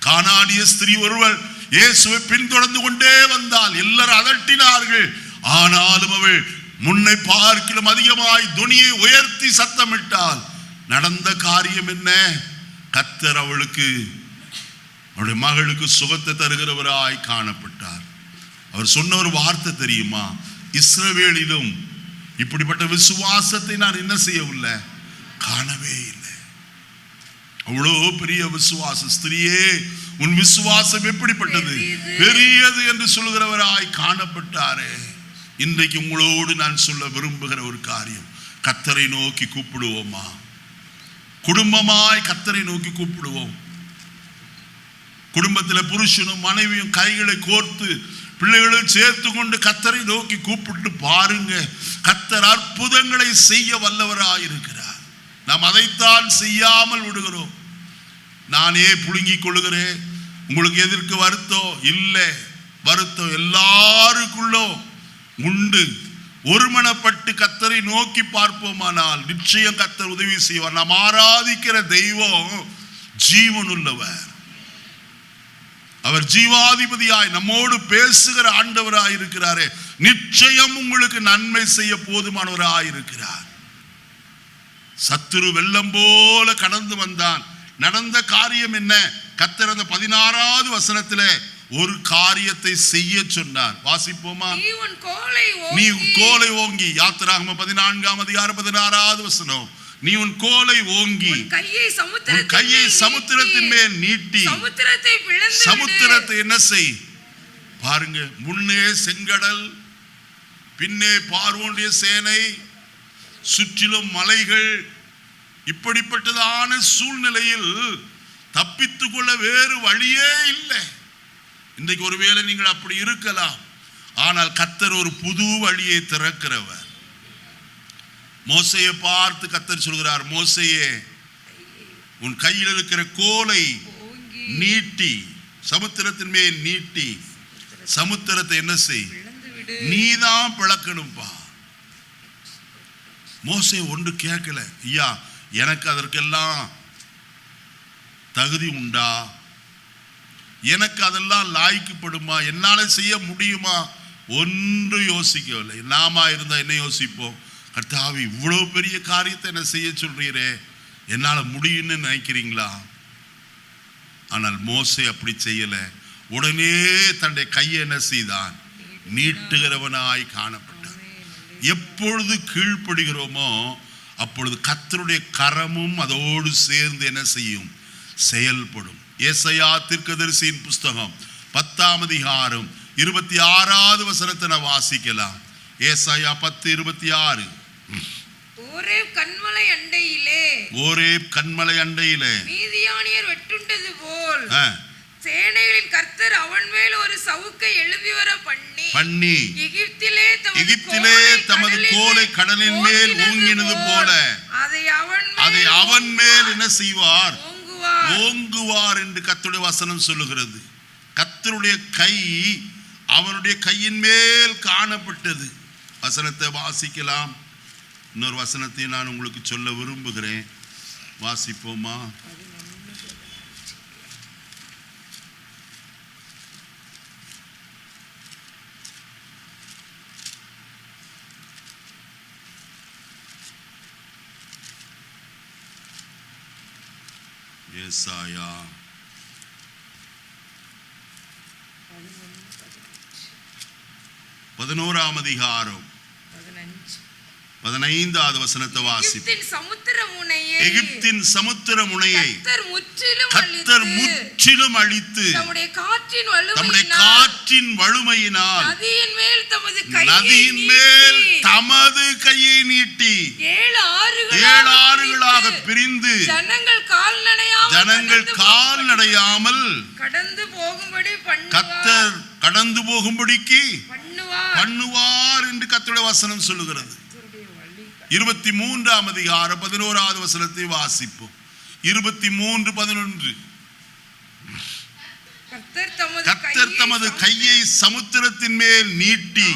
கானானிய ஸ்திரீ ஒருவர் இயேசுவை பின்தொடர்ந்து கொண்டே வந்தால் எல்லாரும் அதட்டினார்கள். ஆனாலும் அவள் முன்னை பார்க்கிலும் அதிகமாய் துணியை உயர்த்தி சத்தமிட்டால் நடந்த காரியம் என்ன? கர்த்தர் அவளுக்கு அவருடைய மகளுக்கு சுகத்தை தருகிறவராய் காணப்பட்டார். அவர் சொன்ன ஒரு வார்த்தை தெரியுமா? இஸ்ரவேலிலும் இப்படிப்பட்ட விசுவாசத்தை நான் என்ன செய்யவில்லை, காணவே இல்லை. அவ்வளோ பெரிய விசுவாசம். ஸ்திரியே, உன் விசுவாசம் எப்படிப்பட்டது? பெரியது என்று சொல்லுகிறவராய் காணப்பட்டாரே. இன்றைக்கு உங்களோடு நான் சொல்ல விரும்புகிற ஒரு காரியம், கர்த்தரை நோக்கி கூப்பிடுவோமா? குடும்பமாய் கர்த்தரை நோக்கி கூப்பிடுவோம். குடும்பத்தில் புருஷனும் மனைவியும் கைகளை கோர்த்து பிள்ளைகளும் சேர்த்து கொண்டு கர்த்தரை நோக்கி கூப்பிட்டு பாருங்க. கர்த்தர் அற்புதங்களை செய்ய வல்லவராயிருக்கிறார். நாம் அதைத்தான் செய்யாமல் விடுகிறோம். நானே புழுங்கிக் கொள்ளுகிறேன். உங்களுக்கு எதற்கு வருத்தம்? இல்லை, வருத்தம் எல்லாருக்குள்ளோ உண்டு. ஒருமனப்பட்டு கர்த்தரை நோக்கி பார்ப்போமானால் நிச்சயம் கர்த்தர் உதவி செய்வார். நாம் ஆராதிக்கிற தெய்வம் ஜீவனுள்ளவர். அவர் ஜீவாதிபதியாய் நம்மோடு பேசுகிற ஆண்டவராய் இருக்கிறாரே. நிச்சயம் உங்களுக்கு நன்மை செய்ய போதுமானவராய் இருக்கிறார். சத்துரு வெள்ளம் போல கடந்து வந்தான். நடந்த காரியம் என்ன? கர்த்தர் அந்த 16வது வசனத்திலே ஒரு காரியத்தை செய்ய சொன்னார். வாசிப்போமா? நீ கோலை ஓங்கி. யாத்திராகமம் 14ஆம் அதிகாரம் 16வது வசனம். நீ உன் கோலை ஓங்கி உன் கையை சமுத்திரத்தின் மேல் நீட்டி சமுத்திரத்தை என்ன செய்? பாருங்க, முன்னே செங்கடல், பின்னே பார்வோனுடைய சேனை, சுற்றிலும் மலைகள். இப்படிப்பட்டதான சூழ்நிலையில் தப்பித்துக் கொள்ள வேறு வழியே இல்லை. இன்றைக்கு ஒருவேளை நீங்கள் அப்படி இருக்கலாம். ஆனால் கர்த்தர் ஒரு புது வழியை திறக்கிறவர். மோசையை பார்த்து கர்த்தர் சொல்கிறார், மோசையே, உன் கையில் இருக்கிற கோலை நீட்டி சமுத்திரத்தின் மேல் நீட்டி சமுத்திரத்தை என்ன செய்? நீதான் பிளக்கணும்பா. மோசே ஒன்று கேட்கல. ஐயா, எனக்கு அதற்கெல்லாம் தகுதி உண்டா? எனக்கு அதெல்லாம் லாய்க்குப்படுமா? என்னால செய்ய முடியுமா? ஒன்று யோசிக்கவில்லை. நாம இருந்தா என்ன யோசிப்போம்? கர்த்தாவே, இவ்வளவு பெரிய காரியத்தை என்ன செய்ய சொல்றீரே, என்னால முடியும்னு நினைக்கிறீங்களா? ஆனால் மோசே அப்படி செய்யல. உடனே தன்னுடைய கையை என்ன செய்தான்? நீட்டுகிறவனாய் காணப்பட்டான். எப்பொழுது கீழ்ப்படுகிறோமோ அப்பொழுது கர்த்தருடைய கரமும் அதோடு சேர்ந்து என்ன செய்யும்? செயல்படும். ஏசாயா தீர்க்கதரிசியின் புஸ்தகம் 10ஆம் அதிகாரம் 26வது வசனத்தை நான் வாசிக்கலாம். ஏசாயா 10:26. ஓரேப் கன்மலை அண்டையிலே மீதியானியர் வெட்டுண்டது போல் சேனைகளின் கர்த்தர் அவன் மேல் ஒரு சவுக்கை எழுப்பி வர பண்ணி பண்ணி எகிப்திலே தமது கோலை கடலின் மேல் ஓங்கினது போல அதை அவன் மேல் என்ன செய்வார்? ஓங்குவார் என்று கர்த்தருடைய வசனம் சொல்லுகிறது. கர்த்தருடைய கை அவனுடைய கையின் மேல் காணப்பட்டது. வசனத்தை வாசிக்கலாம். இன்னொரு வசனத்தை நான் உங்களுக்கு சொல்ல விரும்புகிறேன். வாசிப்போமா? ஏசாயா 11ஆம் அதிகாரம் 15வது வசனத்தை வாசிப்போம். எகிப்தின் சமுத்திர முனையை கர்த்தர் முற்றிலும் அழித்து தம்முடைய காற்றின் வலுமையினால் நதியின் மேல் தமது கையை நீட்டி 7 ஆறுகளாக பிரிந்து ஜனங்கள் கால் நடையாமல் கர்த்தர் கடந்து போகும்படிக்கு பண்ணுவார் என்று கர்த்தருடைய வசனம் சொல்லுகிறது. 23ஆம் அதிகாரம் 11வது வசனத்தை வாசிப்போம். 23:11 கர்த்தர் தமது கையை சமுத்திரத்தின் மேல் நீட்டி,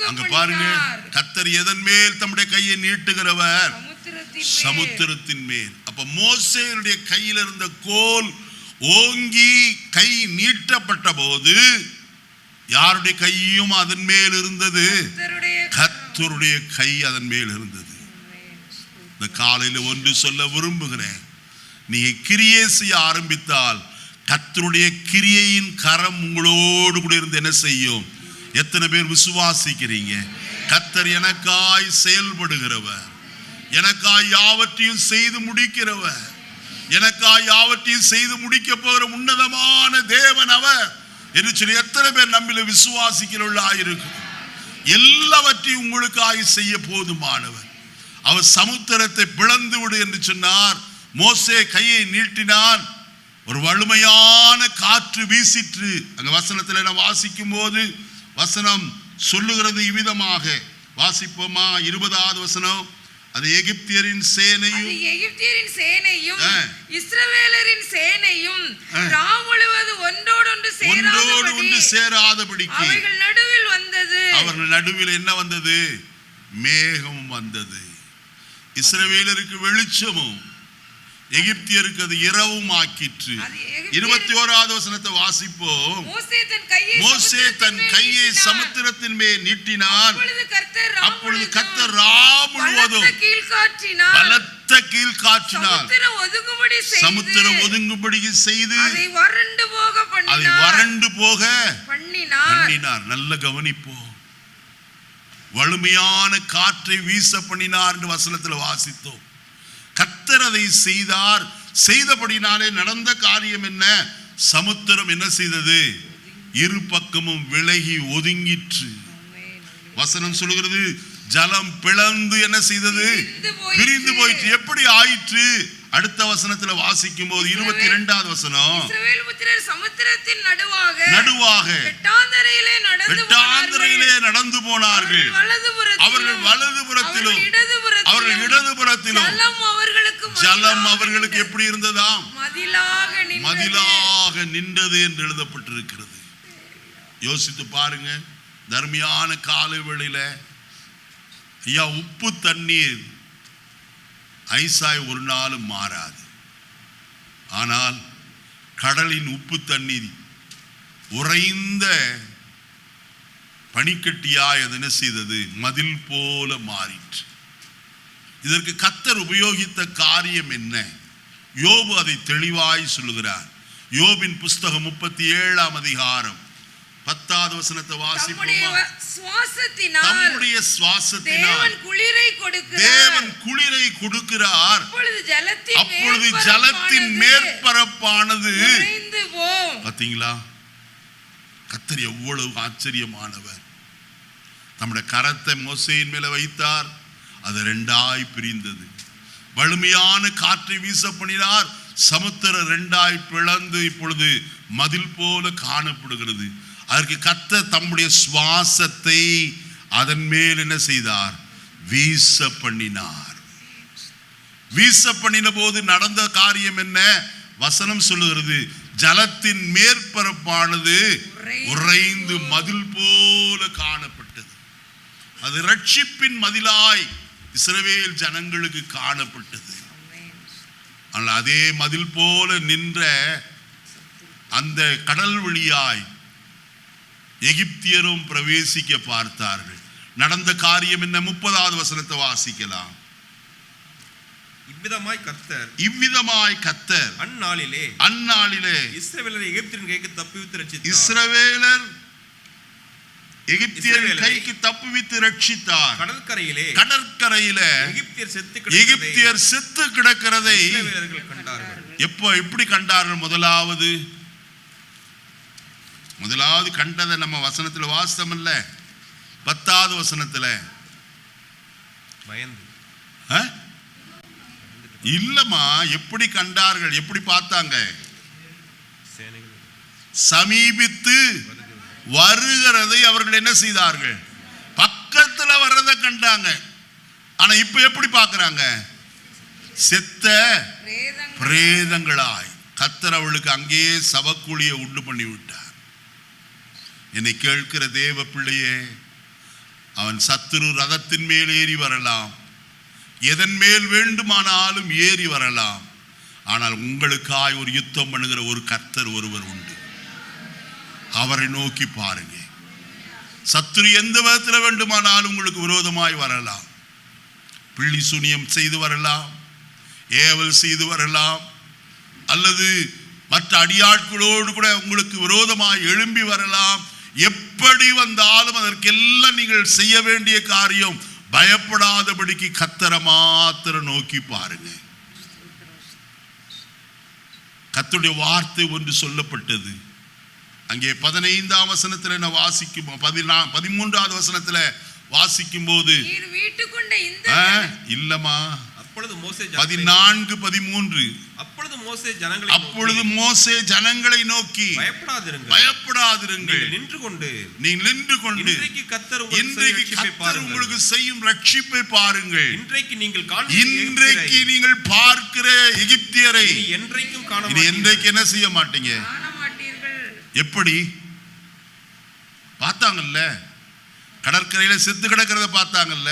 அங்க பாருங்க, கர்த்தர் எதன் மேல் தம்முடைய கையை நீட்டுகிறவர்? சமுத்திரத்தின் மேல். அப்ப மோசேயுடைய கையில் இருந்த கோல் ஓங்கி கை நீட்டப்பட்ட போது யாருடைய கையும் அதன் மேல் இருந்தது? கர்த்தருடைய கை அதன் மேல் இருந்தது. இந்த காலையில் ஒன்று சொல்ல விரும்புகிறேன். நீங்க கிரியை செய்ய ஆரம்பித்தால் கர்த்தருடைய கிரியையின் கரம் உங்களோடு கூட இருந்து என்ன செய்யும்? எத்தனை பேர் விசுவாசிக்கிறீங்க? கர்த்தர் எனக்காய் செயல்படுகிறவர், எனக்காய் யாவற்றையும் செய்து முடிக்கிறவர், எனக்காய் யாவற்றையும் செய்து முடிக்க போகிற உன்னதமான தேவன் அவர் என்று சொல்லி எத்தனை பேர் நம்மில விசுவாசிக்கிறவர்களாயிருக்கும்? எல்லாவற்றையும் உங்களுக்காக செய்ய போதுமானவர். அவர் சமுத்திரத்தை பிளந்து விடு என்று சொன்னார். மோசே கையை நீட்டினான், ஒரு வலிமையான காற்று வீசிற்று. அங்க வசனத்தில் நான் வாசிக்கும் போது வசனம் சொல்லுகிறது இவ்விதமாக. வாசிப்போமா? 20வது வசனம். அது எகிப்தியரின் சேனையும் இஸ்ரவேலரின் சேனையும் ராமுழுவது ஒன்றோடு சேராதபடிக்கு அவர்கள் நடுவில் என்ன வந்தது? மேகம் வந்தது. இஸ்ரவேலருக்கு வெளிச்சமும் எகிப்தியருக்கு அது இரவும் ஆக்கிற்று. 21வது வசனத்தை வாசிப்போம். மோசே தன் கையை சமுத்திரத்தின் மேல் நீட்டினான். அப்பொழுது கர்த்தர் முழுவதும் பலத்த கீழ்காற்றினால் சமுத்திரம் ஒதுங்கும்படி செய்து அதை வறண்டு போக பண்ணினார். நல்ல கவனிப்போம். வலிமையான காற்றை வீச பண்ணினார் என்று வசனத்தில் வாசித்தோம். கர்த்தர் அதை செய்தார். செய்தபடினாலே நடந்த காரியம் என்ன? சமுத்திரம் என்ன செய்தது? இரு பக்கமும் விலகி ஒதுங்கிற்று. வசனம் சொல்லுகிறது, ஜலம் பிளந்து என்ன செய்தது? பிரிந்து போயிற்று. எப்படி ஆயிற்று? அடுத்த வசனத்துல வாசிக்கும் போது 22வது வசனம். சமுத்திரத்தின் நடுவாக வெட்டாந்தரையிலே நடந்து போனார்கள். அவர்கள் வலதுபுறத்திலும் அவர்கள் இடதுபுறத்திலும் ஜலம் அவர்களுக்கு எப்படி இருந்ததாம்? மதிலாக நின்றது என்று எழுதப்பட்டிருக்கிறது. யோசித்து பாருங்க. தர்மியான காலை வேளையில ஐயா, உப்பு தண்ணீர் ஐசாய் ஒரு நாளும் மாறாது. ஆனால் கடலின் உப்பு தண்ணீர் உறைந்த பனிக்கட்டியாய் அது என்ன செய்தது? மதில் போல மாறிற்று. இதற்கு கர்த்தர் உபயோகித்த காரியம் என்ன? யோபு அதை தெளிவாய் சொல்லுகிறார். யோபின் புஸ்தகம் 37ஆம் அதிகாரம் 10வது வசனத்தை வாசிப்போமா? தம்முடைய சுவாசத்தினால் தேவன் குளிரை கொடுக்கிறார். அப்பொழுது ஜலத்தின் மேற்பரப்பானது, பாத்தீங்களா? கர்த்தர் எவ்வளவு ஆச்சரியமானவர். நம்முடைய கரத்தை மோசேயின் மேல வைத்தார், அது 2ஆய் பிரிந்தது. வலிமையான காற்றை வீச பண்ணினார், சமுத்திரம் 2ஆய் பிளந்து இப்பொழுது மதில் போல காணப்படுகிறது. அதற்கு கர்த்தர் தம்முடைய சுவாசத்தை அதன் மேல் என்ன செய்தார்? வீச பண்ணினார். வீச பண்ணின போது நடந்த காரியம் என்ன? வசனம் சொல்லுகிறது, ஜலத்தின் மேற்பரப்பானது உறைந்து மதில் போல காணப்பட்டது. அது ரட்சிப்பின் மதிலாய் இஸ்ரவேல் ஜனங்களுக்கு காணப்பட்டது. ஆனால் அதே மதில் போல நின்ற அந்த கடல் வழியாய் எகிப்தியரும் பிரவேசிக்க பார்த்தார்கள். நடந்த காரியம் என்ன? 30வது வசனத்தை வாசிக்கலாம். இவ்விதமாய் கர்த்தர் அந்நாளிலே இஸ்ரவேலர் எகிப்தியரின் கைக்கு தப்புவித்து ரட்சித்தார். இஸ்ரவேலர் எகிப்தியரின் கைக்கு தப்புவித்து ரட்சித்தார். கடற்கரையிலே எகிப்தியர் செத்து கிடக்கிறதை எப்படி கண்டார்கள்? முதலாவது கண்டதை நம்ம வசனத்துல வாசித்தோம் இல்ல? 10வது வசனத்துல பயந்து இல்லமா, எப்படி கண்டார்கள்? எப்படி பார்த்தாங்க? சமீபித்து வருகிறதை அவர்கள் என்ன செய்தார்கள்? பக்கத்துல வர்றதை கண்டாங்க. ஆனா இப்ப எப்படி பார்க்கறாங்க? செத்த பிரேதங்களாய். கர்த்தர் அவளுக்கு அங்கேயே சவக்குழியை உண்டு பண்ணி விட்டார். என்னை கேட்கிற தேவ பிள்ளையே, அவன் சத்துரு ரதத்தின் மேல் ஏறி வரலாம், எதன் மேல் வேண்டுமானாலும் ஏறி வரலாம். ஆனால் உங்களுக்காய் ஒரு யுத்தம் பண்ணுகிற ஒரு கர்த்தர் ஒருவர் உண்டு. அவரை நோக்கி பாருங்க. சத்துரு எந்த விதத்தில் வேண்டுமானாலும் உங்களுக்கு விரோதமாய் வரலாம். பிள்ளி சூனியம் செய்து வரலாம், ஏவல் செய்து வரலாம், அல்லது மற்ற அடியாட்களோடு கூட உங்களுக்கு விரோதமாய் எழும்பி வரலாம். எப்படி வந்தாலும் அதற்கெல்லாம் நீங்கள் செய்ய வேண்டிய காரியம், பயப்படாதபடிக்கு கர்த்தரை மாத்திரம் நோக்கி பாருங்க. கர்த்தருடைய வார்த்தை ஒன்று சொல்லப்பட்டது. அங்கே 15ஆம் வசனத்துல என்ன வாசிக்கும், 13வது வசனத்துல வாசிக்கும் போது இல்லமா, அப்பொழுது மோசே 14:13 அப்பொழுது மோசே ஜனங்களை நோக்கி பயப்படாதிருங்கள், நீங்கள் நின்று கொண்டு இன்றைக்கு கர்த்தர் உங்களுக்கு செய்யும் ரட்சிப்பை பாருங்கள். இன்றைக்கு நீங்கள் பார்க்கிற எகிப்தியரை என்றைக்கு என்ன செய்ய மாட்டீங்க. எப்படி பார்த்தாங்கல்ல? கடற்கரையில செத்து கிடக்கிறத பார்த்தாங்கல்ல?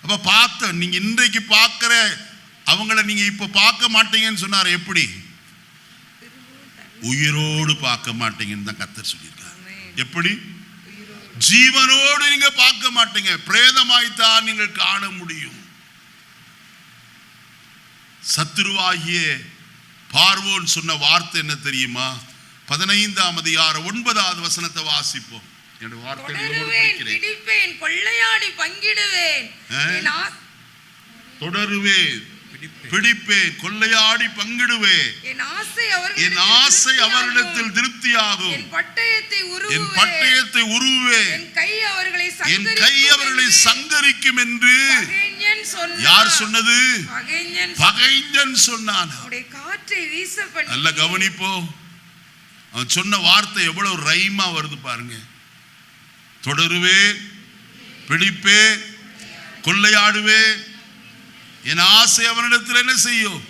அப்ப பார்த்த நீங்க இன்றைக்கு பார்க்கிற அவங்கள நீங்க இப்ப பார்க்க மாட்டீங்கன்னு சொன்னார். எப்படி? உயிரோடு பார்க்க மாட்டீங்கன்னு தான் கர்த்தர் சொல்லியிருக்காரு. எப்படி? ஜீவனோடு நீங்க பார்க்க மாட்டீங்க, பிரேதமாய்த்தான் நீங்கள் காண முடியும். சத்துருவாகிய பார்வோன் சொன்ன வார்த்தை என்ன தெரியுமா? 15ஆம் அதிகாரம் 9வது வசனத்தை வாசிப்போம். தொடருவேன், பிடிப்பேன், கொள்ளையாடி பங்கிடுவேன். என் ஆசை அவர்களிடத்தில் திருப்தியாகும். என் பட்டயத்தை உருவேன், என் கை அவர்களை சங்கரிக்கும் என்று யார் சொன்னது? பகைஞன் சொன்னான். நல்ல கவனிப்போ, அவன் சொன்ன வார்த்தை எவ்வளவு ரைமா வருது பாருங்க. தொடருவேன், பிடிப்பேன், கொள்ளையாடுவேன், என் ஆசை அவனிடத்தில் என்ன செய்யும்?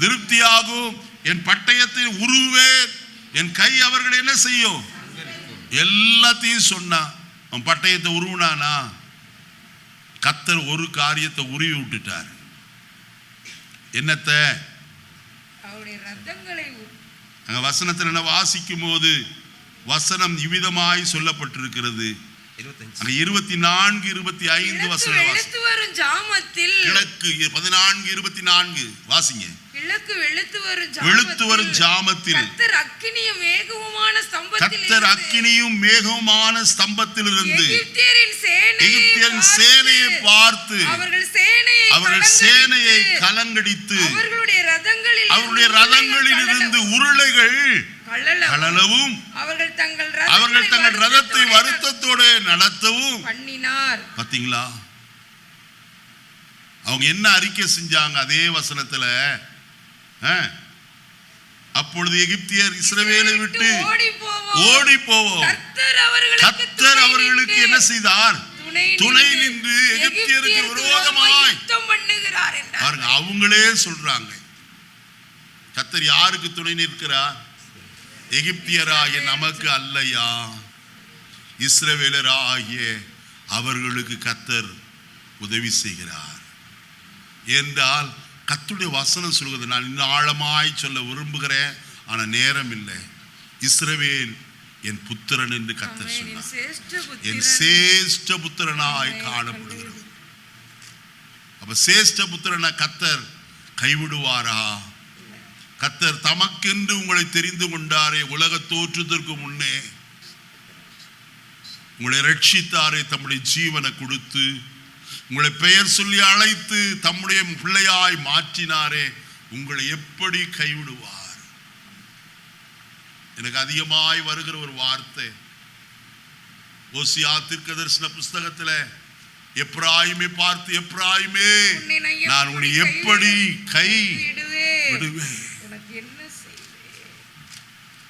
திருப்தியாகும். என் பட்டயத்தை உருவேன், என் கை அவர்கள் என்ன செய்யும்? எல்லாத்தையும் சொன்னான். அவன் பட்டயத்தை உருவினானா? கர்த்தர் ஒரு காரியத்தை உருவி விட்டுட்டார். என்னத்தை? அங்க வசனத்தில் என்ன வாசிக்கும் போது வசனம் இவ்விதமாய் சொல்லப்பட்டிருக்கிறது. 24, 25 வசனம் கிழக்கு 14:24 வாசிங்க. வெளுத்து வரும் ஜாமத்தில் கர்த்தர் அக்கினியும் மேகமுமான ஸ்தம்பத்திலிருந்து எகிப்தியரின் சேனையை பார்த்து அவர்கள் சேனையை கலங்கடித்து அவருடைய ரதங்களில் இருந்து உருளைகள் கழலவும் அவர்கள் தங்கள் ரதத்தை வருத்தத்தோடு நடத்தவும் பண்ணினார். பாத்தீங்களா? அவங்க என்ன அறிக்கை செஞ்சாங்க? அதே வசனத்துல அப்பொழுது எகிப்தியர் இஸ்ரவேலை விட்டு ஓடி ஓடி போவோம். கர்த்தர் அவர்களுக்கு என்ன செய்தார்? துணை நின்று எகிப்தியருக்கு விரோதமாய் யுத்தம் பண்ணுகிறார் என்றார். பாருங்க, அவங்களே சொல்றாங்க, கர்த்தர் யாருக்கு துணை நிற்கிறார்? எகிப்தியராகிய நமக்கு அல்லையா, இஸ்ரவேலராகிய அவர்களுக்கு கர்த்தர் உதவி செய்கிறார் என்றால் கர்த்தருடைய வசனம் சொல்கிறது. நான் இன்னும் ஆழமாய் சொல்ல விரும்புகிறேன், ஆனா நேரம் இல்லை. இஸ்ரவேல் என் புத்திரன் என்று கர்த்தர் சொன்னார். என் சேஷ்ட புத்திரனாய் காணப்படுகிறது. அப்ப சேஷ்ட புத்திரனை கர்த்தர் கைவிடுவாரா? கர்த்தர் தமக்கென்று உங்களை தெரிந்து கொண்டாரே, உலக தோற்றத்திற்கு முன்னே உங்களை ரட்சித்தாரே, தம்முடைய ஜீவனை கொடுத்து உங்களை பெயர் சொல்லி அழைத்து தம்முடைய பிள்ளையாய் மாற்றினாரே, உங்களை எப்படி கைவிடுவார்? எனக்கு அதிகமாய் வருகிற ஒரு வார்த்தை ஓசியா தீர்க்கதரிசன புஸ்தகத்துல, எப்ராயிமை பார்த்து, எப்ராயிமே நான் உன்னை எப்படி கை விடுவேன்?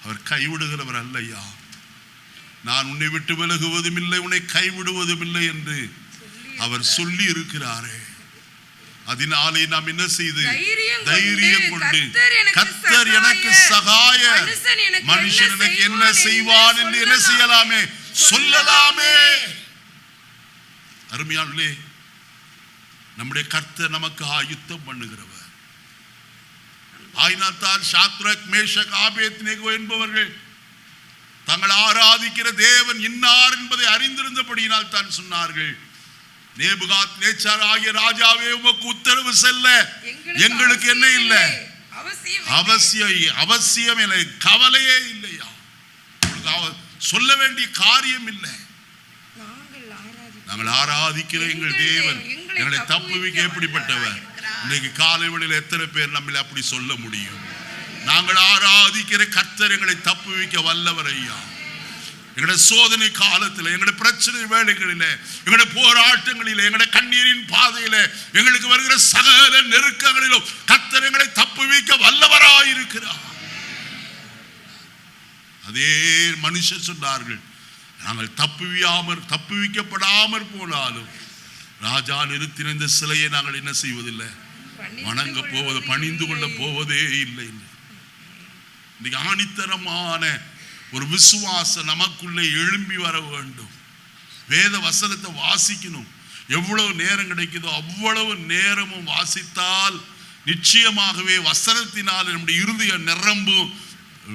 அவர் கைவிடுகிறவர் அல்லையா. நான் உன்னை விட்டு விலகுவதும் இல்லை, உன்னை கைவிடுவதும் இல்லை என்று அவர் சொல்லி இருக்கிறாரே. அதனாலே நாம் என்ன செய்து தைரியம் கொண்டு, கர்த்தர் எனக்கு சகாய, மனுஷன் எனக்கு என்ன செய்வான் என்று என்ன செய்யலாமே, சொல்லலாமே. அருமையானே, நம்முடைய கர்த்தர் நமக்கு யுத்தம் பண்ணுகிறவர். ஆயினாத்தான் சாத்ரக், மேஷக், ஆபேத்நேகோ என்பவர்கள் தங்கள் ஆராதிக்கிற தேவன் இன்னார் என்பதை அறிந்திருந்தபடியினால் தான் சொன்னார்கள், நேபுகாத் நேச்சார் ஆகிய ராஜாவே, உமக்கு உத்தரவு செல்ல எங்களுக்கு என்ன இல்லை, அவசியம் இல்லை, கவலையே இல்லையா, சொல்ல வேண்டிய காரியம் இல்லை. நாங்கள் ஆராதிக்கிற எங்கள் தேவன் எங்களை தப்புவிக்க எப்படிப்பட்டவர்? இன்னைக்கு காலை வேளையில் எத்தனை பேர் நம்மளை அப்படி சொல்ல முடியும்? நாங்கள் ஆராதிக்கிற கர்த்தர் எங்களை தப்புவிக்க வல்லவர் ஐயா. எங்களுடைய சோதனை காலத்தில், எங்களுடைய பிரச்சனை வேளைகளில், எங்களுடைய போராட்டங்களில், எங்களுடைய கண்ணீரின் பாதையில, எங்களுக்கு வருகிற சகல நெருக்கங்களிலும் கர்த்தர் எங்களை தப்புவிக்க வல்லவராயிருக்கிறார். அதே மனுஷர் சொன்னார்கள், நாங்கள் தப்புவிக்கப்படாமற் போனாலும் ராஜா நிறுத்தின இந்த சிலையை நாங்கள் என்ன செய்வதில்லை, வணங்க போவது, பணிந்து கொள்ள போவதே இல்லை. இன்னைக்கு ஆணித்தரமான ஒரு விசுவாசம் நமக்குள்ளே எழும்பி வர வேண்டும். வேத வசனத்தை வாசிக்கணும். எவ்வளவு நேரம் கிடைக்குதோ அவ்வளவு நேரமும் வாசித்தால் நிச்சயமாகவே வசனத்தினால் நம்முடைய இருதயம் நிரம்பும்,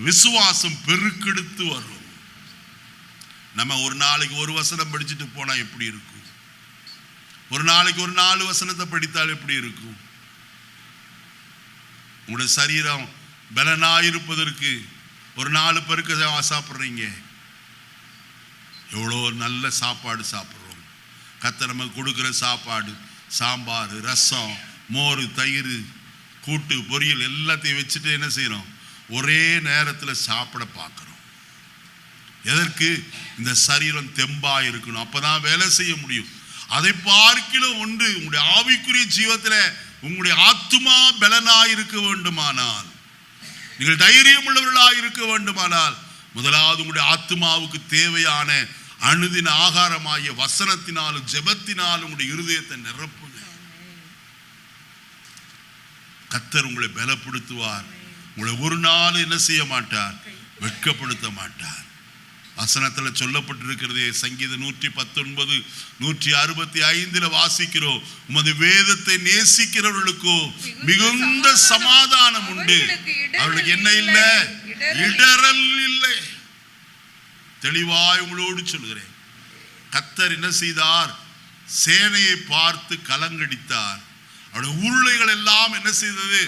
விசுவாசம் பெருக்கெடுத்து வரும். நம்ம ஒரு நாளைக்கு ஒரு வசனம் படிச்சுட்டு போனா எப்படி இருக்கும்? ஒரு நாளைக்கு ஒரு 4 வசனத்தை படித்தால் எப்படி இருக்கும்? உங்களுடைய சரீரம் பலனாயிருப்பதற்கு ஒரு 4 பேருக்கு சாப்பிட்றீங்க. எவ்வளோ நல்ல சாப்பாடு சாப்பிட்றோம். கர்த்தர் நமக்கு கொடுக்குற சாப்பாடு, சாம்பார், ரசம், மோர், தயிர், கூட்டு, பொரியல் எல்லாத்தையும் வச்சுட்டு என்ன செய்யறோம்? ஒரே நேரத்தில் சாப்பிட பார்க்குறோம். எதற்கு? இந்த சரீரம் தெம்பா இருக்கணும், அப்பதான் வேலை செய்ய முடியும். அதை பார்க்கிலும் ஒன்று, உங்களுடைய ஆவிக்குரிய ஜீவத்தில் உங்களுடைய ஆத்துமா பலனாயிருக்க வேண்டுமானால், நீங்கள் தைரியம் உள்ளவர்களாக இருக்க வேண்டுமானால், முதலாவது உங்களுடைய ஆத்துமாவுக்கு தேவையான அனுதின ஆகாரமாகிய வசனத்தினாலும் ஜெபத்தினாலும் உங்களுடைய இருதயத்தை நிரப்புங்க. கர்த்தர் உங்களை பலப்படுத்துவார். உங்களை ஒரு நாள் என்ன செய்ய மாட்டார்? வெட்கப்படுத்த மாட்டார். வசனத்தில் சொல்லப்பட்டிருக்கிறதே, சங்கீதம் 119, 165 வாசிக்கிறோம், உமது வேதத்தை நேசிக்கிறவர்களுக்கோ மிகுந்த சமாதானம் உண்டு, அவர்களுக்கு என்ன இல்லை? இடரல் இல்லை. தெளிவாய் உங்களோடு சொல்கிறேன், கர்த்தர் என்ன செய்தார்? சேனையை பார்த்து கலங்கடித்தார். அவருடைய உருளைகள் எல்லாம் என்ன செய்தது?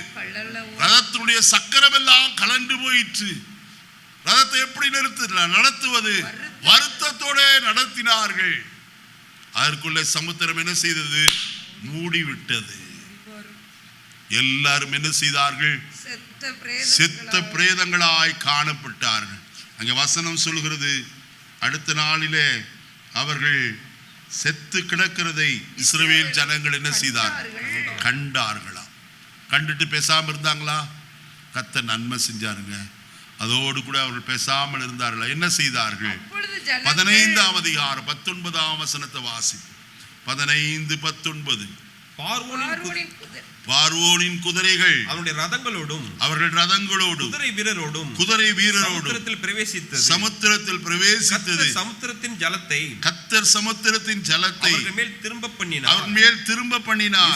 ரதத்தினுடைய சக்கரம் எல்லாம் கலண்டு போயிற்று. ரதத்தை எப்படி நடத்துவது? வருத்தத்தோட நடத்தினார்கள். அதற்குள்ள சமுத்திரம் என்ன செய்தது? மூடிவிட்டது. எல்லாரும் என்ன செய்தார்கள்? செத்த பிரேதங்களாய் காணப்பட்டார்கள். அங்கே வசனம் சொல்கிறது, அடுத்த நாளிலே அவர்கள் செத்து கிடக்கிறதை இஸ்ரவேல் ஜனங்கள் என்ன செய்தார்கள்? கண்டார்களா? கண்டுட்டு பேசாம இருந்தாங்களா? கர்த்தர் நன்மை செஞ்சாருங்க. அதோடு கூட அவர்கள் பேசாமல் இருந்தார்கள். என்ன செய்தார்கள்? 15ஆம் அதிகாரம் 19ஆம் வசனத்தை வாசிப்போம். 15:19. பார்வோனின் குதிரைகள் அவருடைய ரதங்களோடும் அவர்கள் ரதங்களோடும் குதிரை வீரரோடும் சமுத்திரத்தில் பிரவேசித்தது. கர்த்தர் சமுத்திரத்தின் ஜலத்தை அவர்கள் மேல் திரும்ப பண்ணினார்.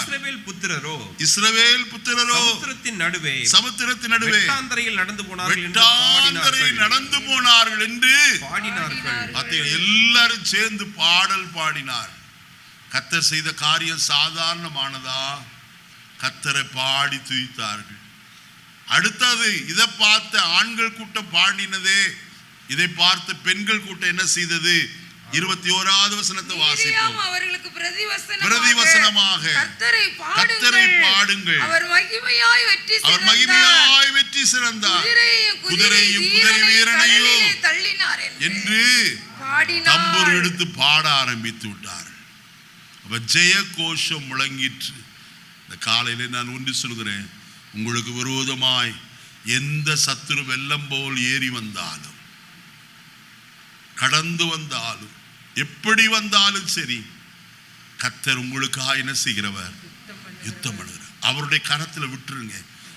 இஸ்ரவேல் புத்திரரோ சமுத்திரத்தின் நடுவே வெட்டாந்தரையில் நடந்து போனார்கள் என்று பாடினார்கள். எல்லாரும் சேர்ந்து பாடல் பாடினார். கர்த்தர் செய்த காரியம் சாதாரணமானதா? கர்த்தரை பாடி துதித்தார்கள். அடுத்தது இதை பார்த்த ஆண்கள் கூட்டம் பாடினதே, இதை பார்த்த பெண்கள் கூட்டம் என்ன செய்தது? 21ஆவது வசனத்தை வாசிப்போம். அவர்களுக்கு பிரதிவசனமாக கர்த்தரை பாடுங்கள், அவர் மகிமையாய் வெற்றி சிறந்தார், குதிரையும் குதிரை வீரனையும் தள்ளினார் என்று தம்புரு எடுத்து பாட ஆரம்பித்து விட்டார். ஜெய கோஷம் முழங்கிற்று. இந்த காலையில நான் ஒன்று சொல்கிறேன், உங்களுக்கு விரோதமாய் எந்த சத்துரு வெள்ளம் போல் ஏறி வந்தாலும், கடந்து வந்தாலும், எப்படி வந்தாலும் சரி, கர்த்தர் உங்களுக்காக என்ன செய்கிறவர்? யுத்தம் பண்ணுகிறார். அவருடைய கரத்துல விட்டுருங்க.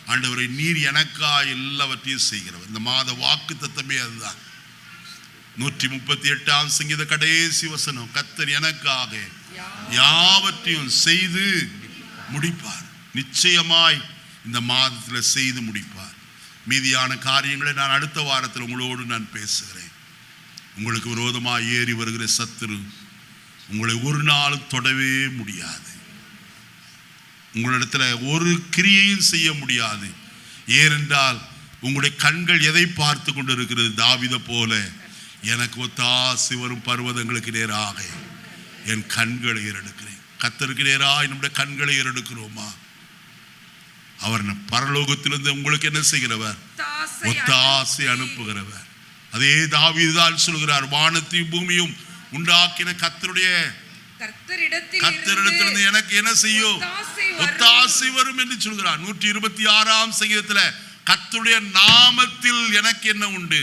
ஆண்டவரை, நீர் எனக்காக எல்லாவற்றையும் செய்கிறவர். இந்த மாத வாக்கு தத்தமே அதுதான். 138ஆம் சங்கீத கடைசி வசனம், கர்த்தர் எனக்காக யாவற்றையும் செய்து முடிப்பார். நிச்சயமாய் இந்த மாதத்தில் செய்து முடிப்பார். மீதியான காரியங்களை நான் அடுத்த வாரத்தில் உங்களோடு நான் பேசுகிறேன். உங்களுக்கு விரோதமாக ஏறி வருகிற சத்துரு உங்களை ஒரு நாளும் தொடவே முடியாது. உங்களிடத்துல ஒரு கிரியையும் செய்ய முடியாது. ஏனென்றால் உங்களுடைய கண்கள் எதை பார்த்து கொண்டு இருக்கிறது? தாவீதை போல, எனக்கு ஒத்தாசை வரும் பர்வதங்களுக்கு நேராக என் கண்களை ஏறெடுக்கிறேன். கர்த்தருக்கு நேராக நம்முடைய கண்களை ஏறெடுக்கிறோமா? அவர் பரலோகத்திலிருந்து உங்களுக்கு என்ன செய்கிறவர்? ஒத்தாசை அனுப்புகிறவர். அதே தாவீதுதான் சொல்கிறார், வானத்தையும் பூமியும் உண்டாக்கின கர்த்தரிடத்திலிருந்து எனக்கு என்ன செய்யும்? ஒத்தாசை வரும் என்று சொல்கிறார். 126ஆம் சங்கீதத்தில் கர்த்தருடைய நாமத்தில் எனக்கு என்ன உண்டு?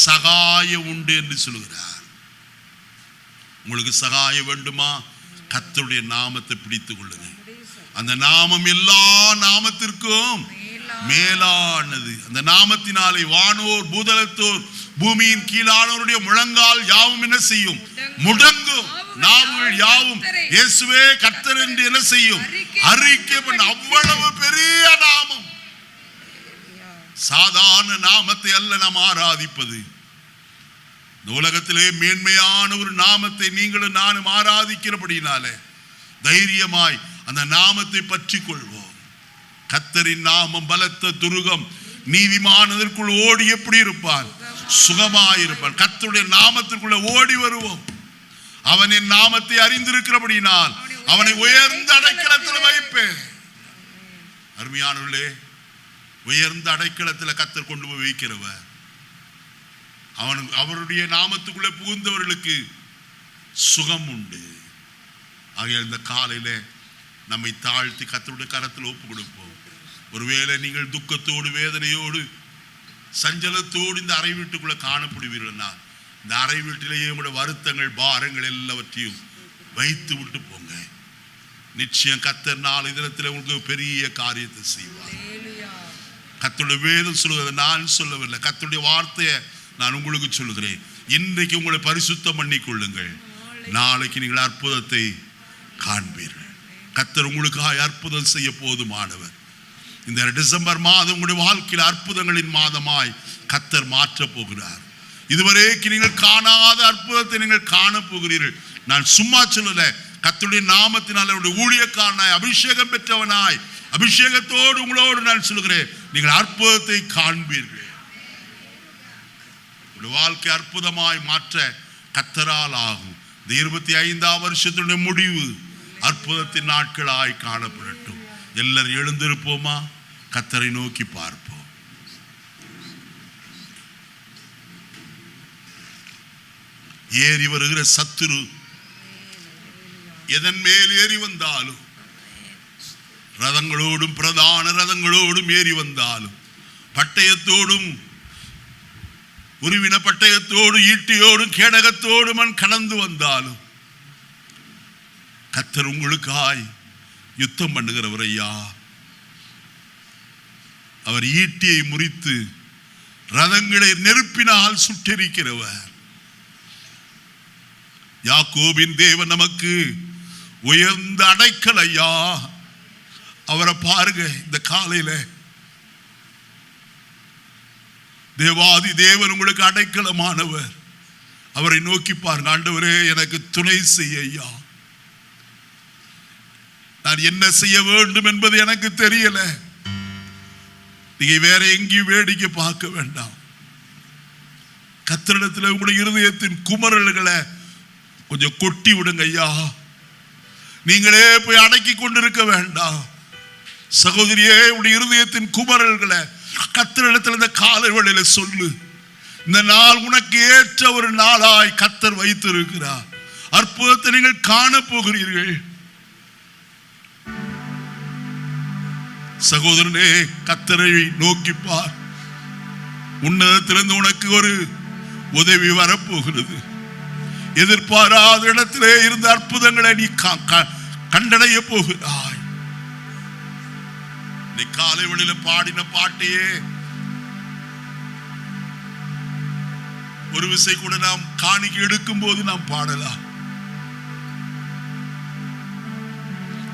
சகாயம் உண்டு என்று சொல்கிறார். உங்களுக்கு சகாயம் வேண்டுமா? கர்த்தருடைய நாமத்தை பிடித்துக் கொள்ளுங்க. அந்த நாமம் எல்லா நாமத்திற்கும் மேலானது. அந்த நாமத்தினாலே வானோர் பூதலத்தோர் பூமியின் கீழானோருடைய முழங்கால் யாவும் என்ன செய்யும்? முடங்கும். நாவுகள் யாவும் இயேசுவே கர்த்தர் என்று என்ன செய்யும்? அறிக்கை பண்ண. அவ்வளவு பெரிய நாமம். சாதாரண நாமத்தை அல்ல நாம் ஆராதிப்பது. இந்த உலகத்திலே மேன்மையான ஒரு நாமத்தை நீங்களும் நானும் ஆராதிக்கிறபடினாலே தைரியமாய் அந்த நாமத்தை பற்றி கொள்வோம். கர்த்தரின் நாமம் பலத்த துருகம், நீதிமானதற்குள் ஓடி எப்படி இருப்பான்? சுகமாயிருப்பான். கர்த்தருடைய நாமத்திற்குள்ள ஓடி வருவோம். அவன் என் நாமத்தை அறிந்திருக்கிறபடினால் அவனை உயர்ந்த அடைக்கலத்தில் வைப்பேன். அருமையானவர்களே, உயர்ந்த அடைக்கலத்தில் கர்த்தர் கொண்டு போய் வைக்கிறவர். அவருடைய நாமத்துக்குள்ளே புகுந்தவர்களுக்கு சுகம் உண்டு. ஆகையால் இந்த காலையில நம்மை தாழ்த்தி கர்த்தருடைய கரத்தில் ஒப்பு கொடுப்போம். ஒருவேளை நீங்கள் துக்கத்தோடு வேதனையோடு சஞ்சலத்தோடு இந்த அறை வீட்டுக்குள்ள காணப்படுவீர்கள்னா, இந்த அறை வீட்டிலேயே உங்களுடைய வருத்தங்கள் பாரங்கள் எல்லாவற்றையும் வைத்து விட்டு போங்க. நிச்சயம் கர்த்தர் நாளை தினத்தில் உங்களுக்கு பெரிய காரியத்தை செய்வார். கர்த்தருடைய வேதம் சொல்லுகிறது, நான் சொல்லவில்லை. கர்த்தருடைய வார்த்தையை நான் உங்களுக்கு சொல்லுகிறேன். இன்றைக்கு உங்களை பரிசுத்தம் பண்ணி கொள்ளுங்கள். நாளைக்கு நீங்கள் அற்புதத்தை காண்பீர்கள். கர்த்தர் உங்களுக்காக அற்புதம் செய்ய போதுமானவர். இந்த டிசம்பர் மாதம் உங்களுடைய வாழ்க்கையில் அற்புதங்களின் மாதமாய் கர்த்தர் மாற்ற போகிறார். இதுவரைக்கும் நீங்கள் காணாத அற்புதத்தை நீங்கள் காண போகிறீர்கள். நான் சும்மா சொல்லல, கர்த்தருடைய நாமத்தினால் அவருடைய ஊழியக்காரனாய் அபிஷேகம் பெற்றவனாய் அபிஷேகத்தோடு உங்களோடு நான் சொல்கிறேன், நீங்கள் அற்புதத்தை காண்பீர்கள். வாழ்க்கை அற்புதமாய் மாற்ற கர்த்தரால் ஆகும். இந்த 25ஆம் வருஷத்துடைய முடிவு அற்புதத்தின் நாட்களாய் காணப்படட்டும். எல்லாரும் எழுந்திருப்போமா? கர்த்தரை நோக்கி பார்ப்போம். ஏறி வருகிற சத்துரு எதன் மேல் ஏறி வந்தாலும், ரதங்களோடும் பிரதான ரதங்களோடும் ஏறி வந்தாலும், பட்டயத்தோடும் உருவின பட்டயத்தோடு ஈட்டியோடும் கேடகத்தோடும் அவன் கடந்து வந்தாலும் கர்த்தர் உங்களுக்காய் யுத்தம் பண்ணுகிறவர் ஐயா. அவர் ஈட்டியை முறித்து ரதங்களை நெருப்பினால் சுட்டெரிக்கிறவர். யாக்கோபின் தேவன் நமக்கு உயர்ந்த அடைக்கல் ஐயா. அவரை பாருங்க, இந்த காலையில தேவாதி தேவன் உங்களுக்கு அடைக்கலமானவர். அவரை நோக்கி பாருங்க, ஆண்டவரே எனக்கு துணை செய்ய ஐயா. நான் என்ன செய்ய வேண்டும் என்பது எனக்கு தெரியல. நீங்க வேற எங்கேயும் வேடிக்கை பார்க்க வேண்டாம். கர்த்தரிடத்தில் உங்களுடைய இருதயத்தின் குமரல்களை கொஞ்சம் கொட்டி விடுங்க ஐயா. நீங்களே போய் அடக்கி கொண்டிருக்க வேண்டாம். சகோதரியே, உடைய இருதயத்தின் குமரல்களை கர்த்தரிடத்தில் இந்த காலை வேளையில சொல்லு. இந்த நாள் உனக்கு ஏற்ற ஒரு நாளாய் கர்த்தர் வைத்திருக்கிறார். அற்புதத்தை நீங்கள் காண போகிறீர்கள். சகோதரனே, கர்த்தரை நோக்கி பார். உன்னதத்திலிருந்து உனக்கு ஒரு உதவி வரப்போகிறது. எதிர்பாராத இடத்திலே இருந்த அற்புதங்களை நீ கண்டடைய போகிறாய். நீ காலை வெளியில பாடின பாட்டையே ஒரு விசை கூட நாம் காணிக்கை எடுக்கும் போது நாம் பாடலாம்.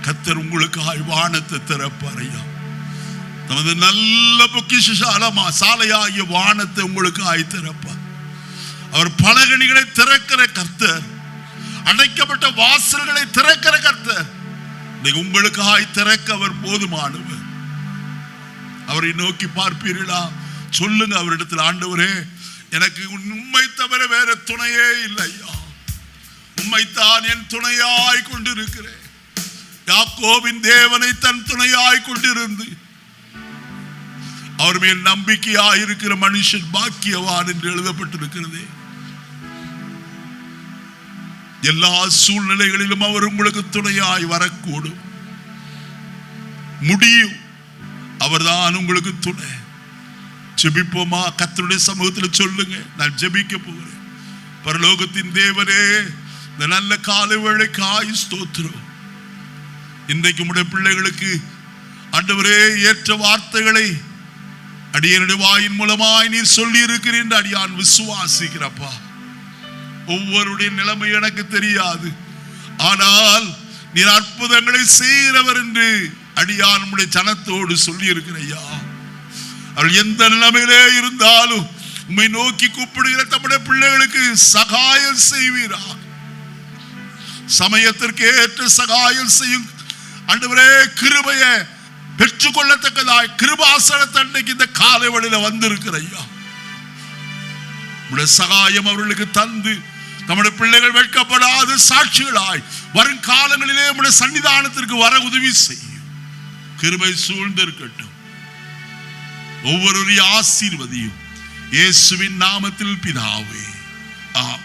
கர்த்தர் உங்களுக்கு வானத்தை திறப்பாரையா. நமது நல்ல பொக்கிஷசாலமா சாலையாகிய வானத்தை உங்களுக்கு திறப்பார். அவர் பலகணிகளை திறக்கிற கர்த்தர், அடைக்கப்பட்ட வாசல்களை திறக்கிற கர்த்தர். உங்களுக்கு திறக்க அவர் போதுமானவர். அவரை நோக்கி பார்ப்பீர்களா? சொல்லுங்க அவரிடத்தில், ஆண்டவரே எனக்கு உம்மை தவிர வேற துணையே இல்லையா. உம்மைத்தான் என் துணையாய் கொண்டிருக்கிறேன். யாக்கோபின் தேவனை தன் துணையாய் கொண்டிருந்து அவர் மேல் நம்பிக்கையாய் இருக்கிற மனுஷன் பாக்கியவான் என்று எழுதப்பட்டிருக்கிறது. எல்லா சூழ்நிலைகளிலும் அவர் உங்களுக்கு துணையாய் வரக்கூடும். முடியும். அவர்தான் உங்களுக்கு துணை. ஜெபிப்போமா? கர்த்தருடைய சமூகத்தில் சொல்லுங்க, நான் ஜெபிக்க போகிறேன். பரலோகத்தின் தேவனே, இந்த நல்ல காலை வேளைக்காய் ஸ்தோத்திரம். இன்றைக்கு உடைய பிள்ளைகளுக்கு ஆண்டவரே ஏற்ற வார்த்தைகளை அடியனுடைய வாயின் மூலமாய் நீர் சொல்லி இருக்கிறீர். அடியான் விசுவாசிக்கிறப்பா. ஒவ்வொருடைய நிலைமை எனக்கு தெரியாது, ஆனால் நீர் அற்புதங்களை செய்கிறவர் என்று அடியான் உடைய ஜனத்தோடு சொல்லி இருக்கிறையா. அவள் எந்த நிலைமையிலே இருந்தாலும் உம்மை நோக்கி கூப்பிடுகிற தம்முடைய பிள்ளைகளுக்கு சகாயம் செய்வீரா. சமயத்திற்கு ஏற்ற சகாயம் செய்யும் ஆண்டவரே. கிருபையை பெற்றுக்கொள்ளத்தக்கதாய் கிருபாசனத்தன்னைக்கு இந்த காலை வழியில வந்திருக்கிறையா. உடைய சகாயம் அவர்களுக்கு தந்து நம்முடைய பிள்ளைகள் வெட்கப்படாத சாட்சிகளாய் வரும் காலங்களிலே உடைய சன்னிதானத்திற்கு வர உதவி செய்யும். கிருபை சூழ்ந்திருக்கட்டும். ஒவ்வொருவரையும் ஆசீர்வதியும். இயேசுவின் நாமத்தில் பிதாவே, ஆமென்.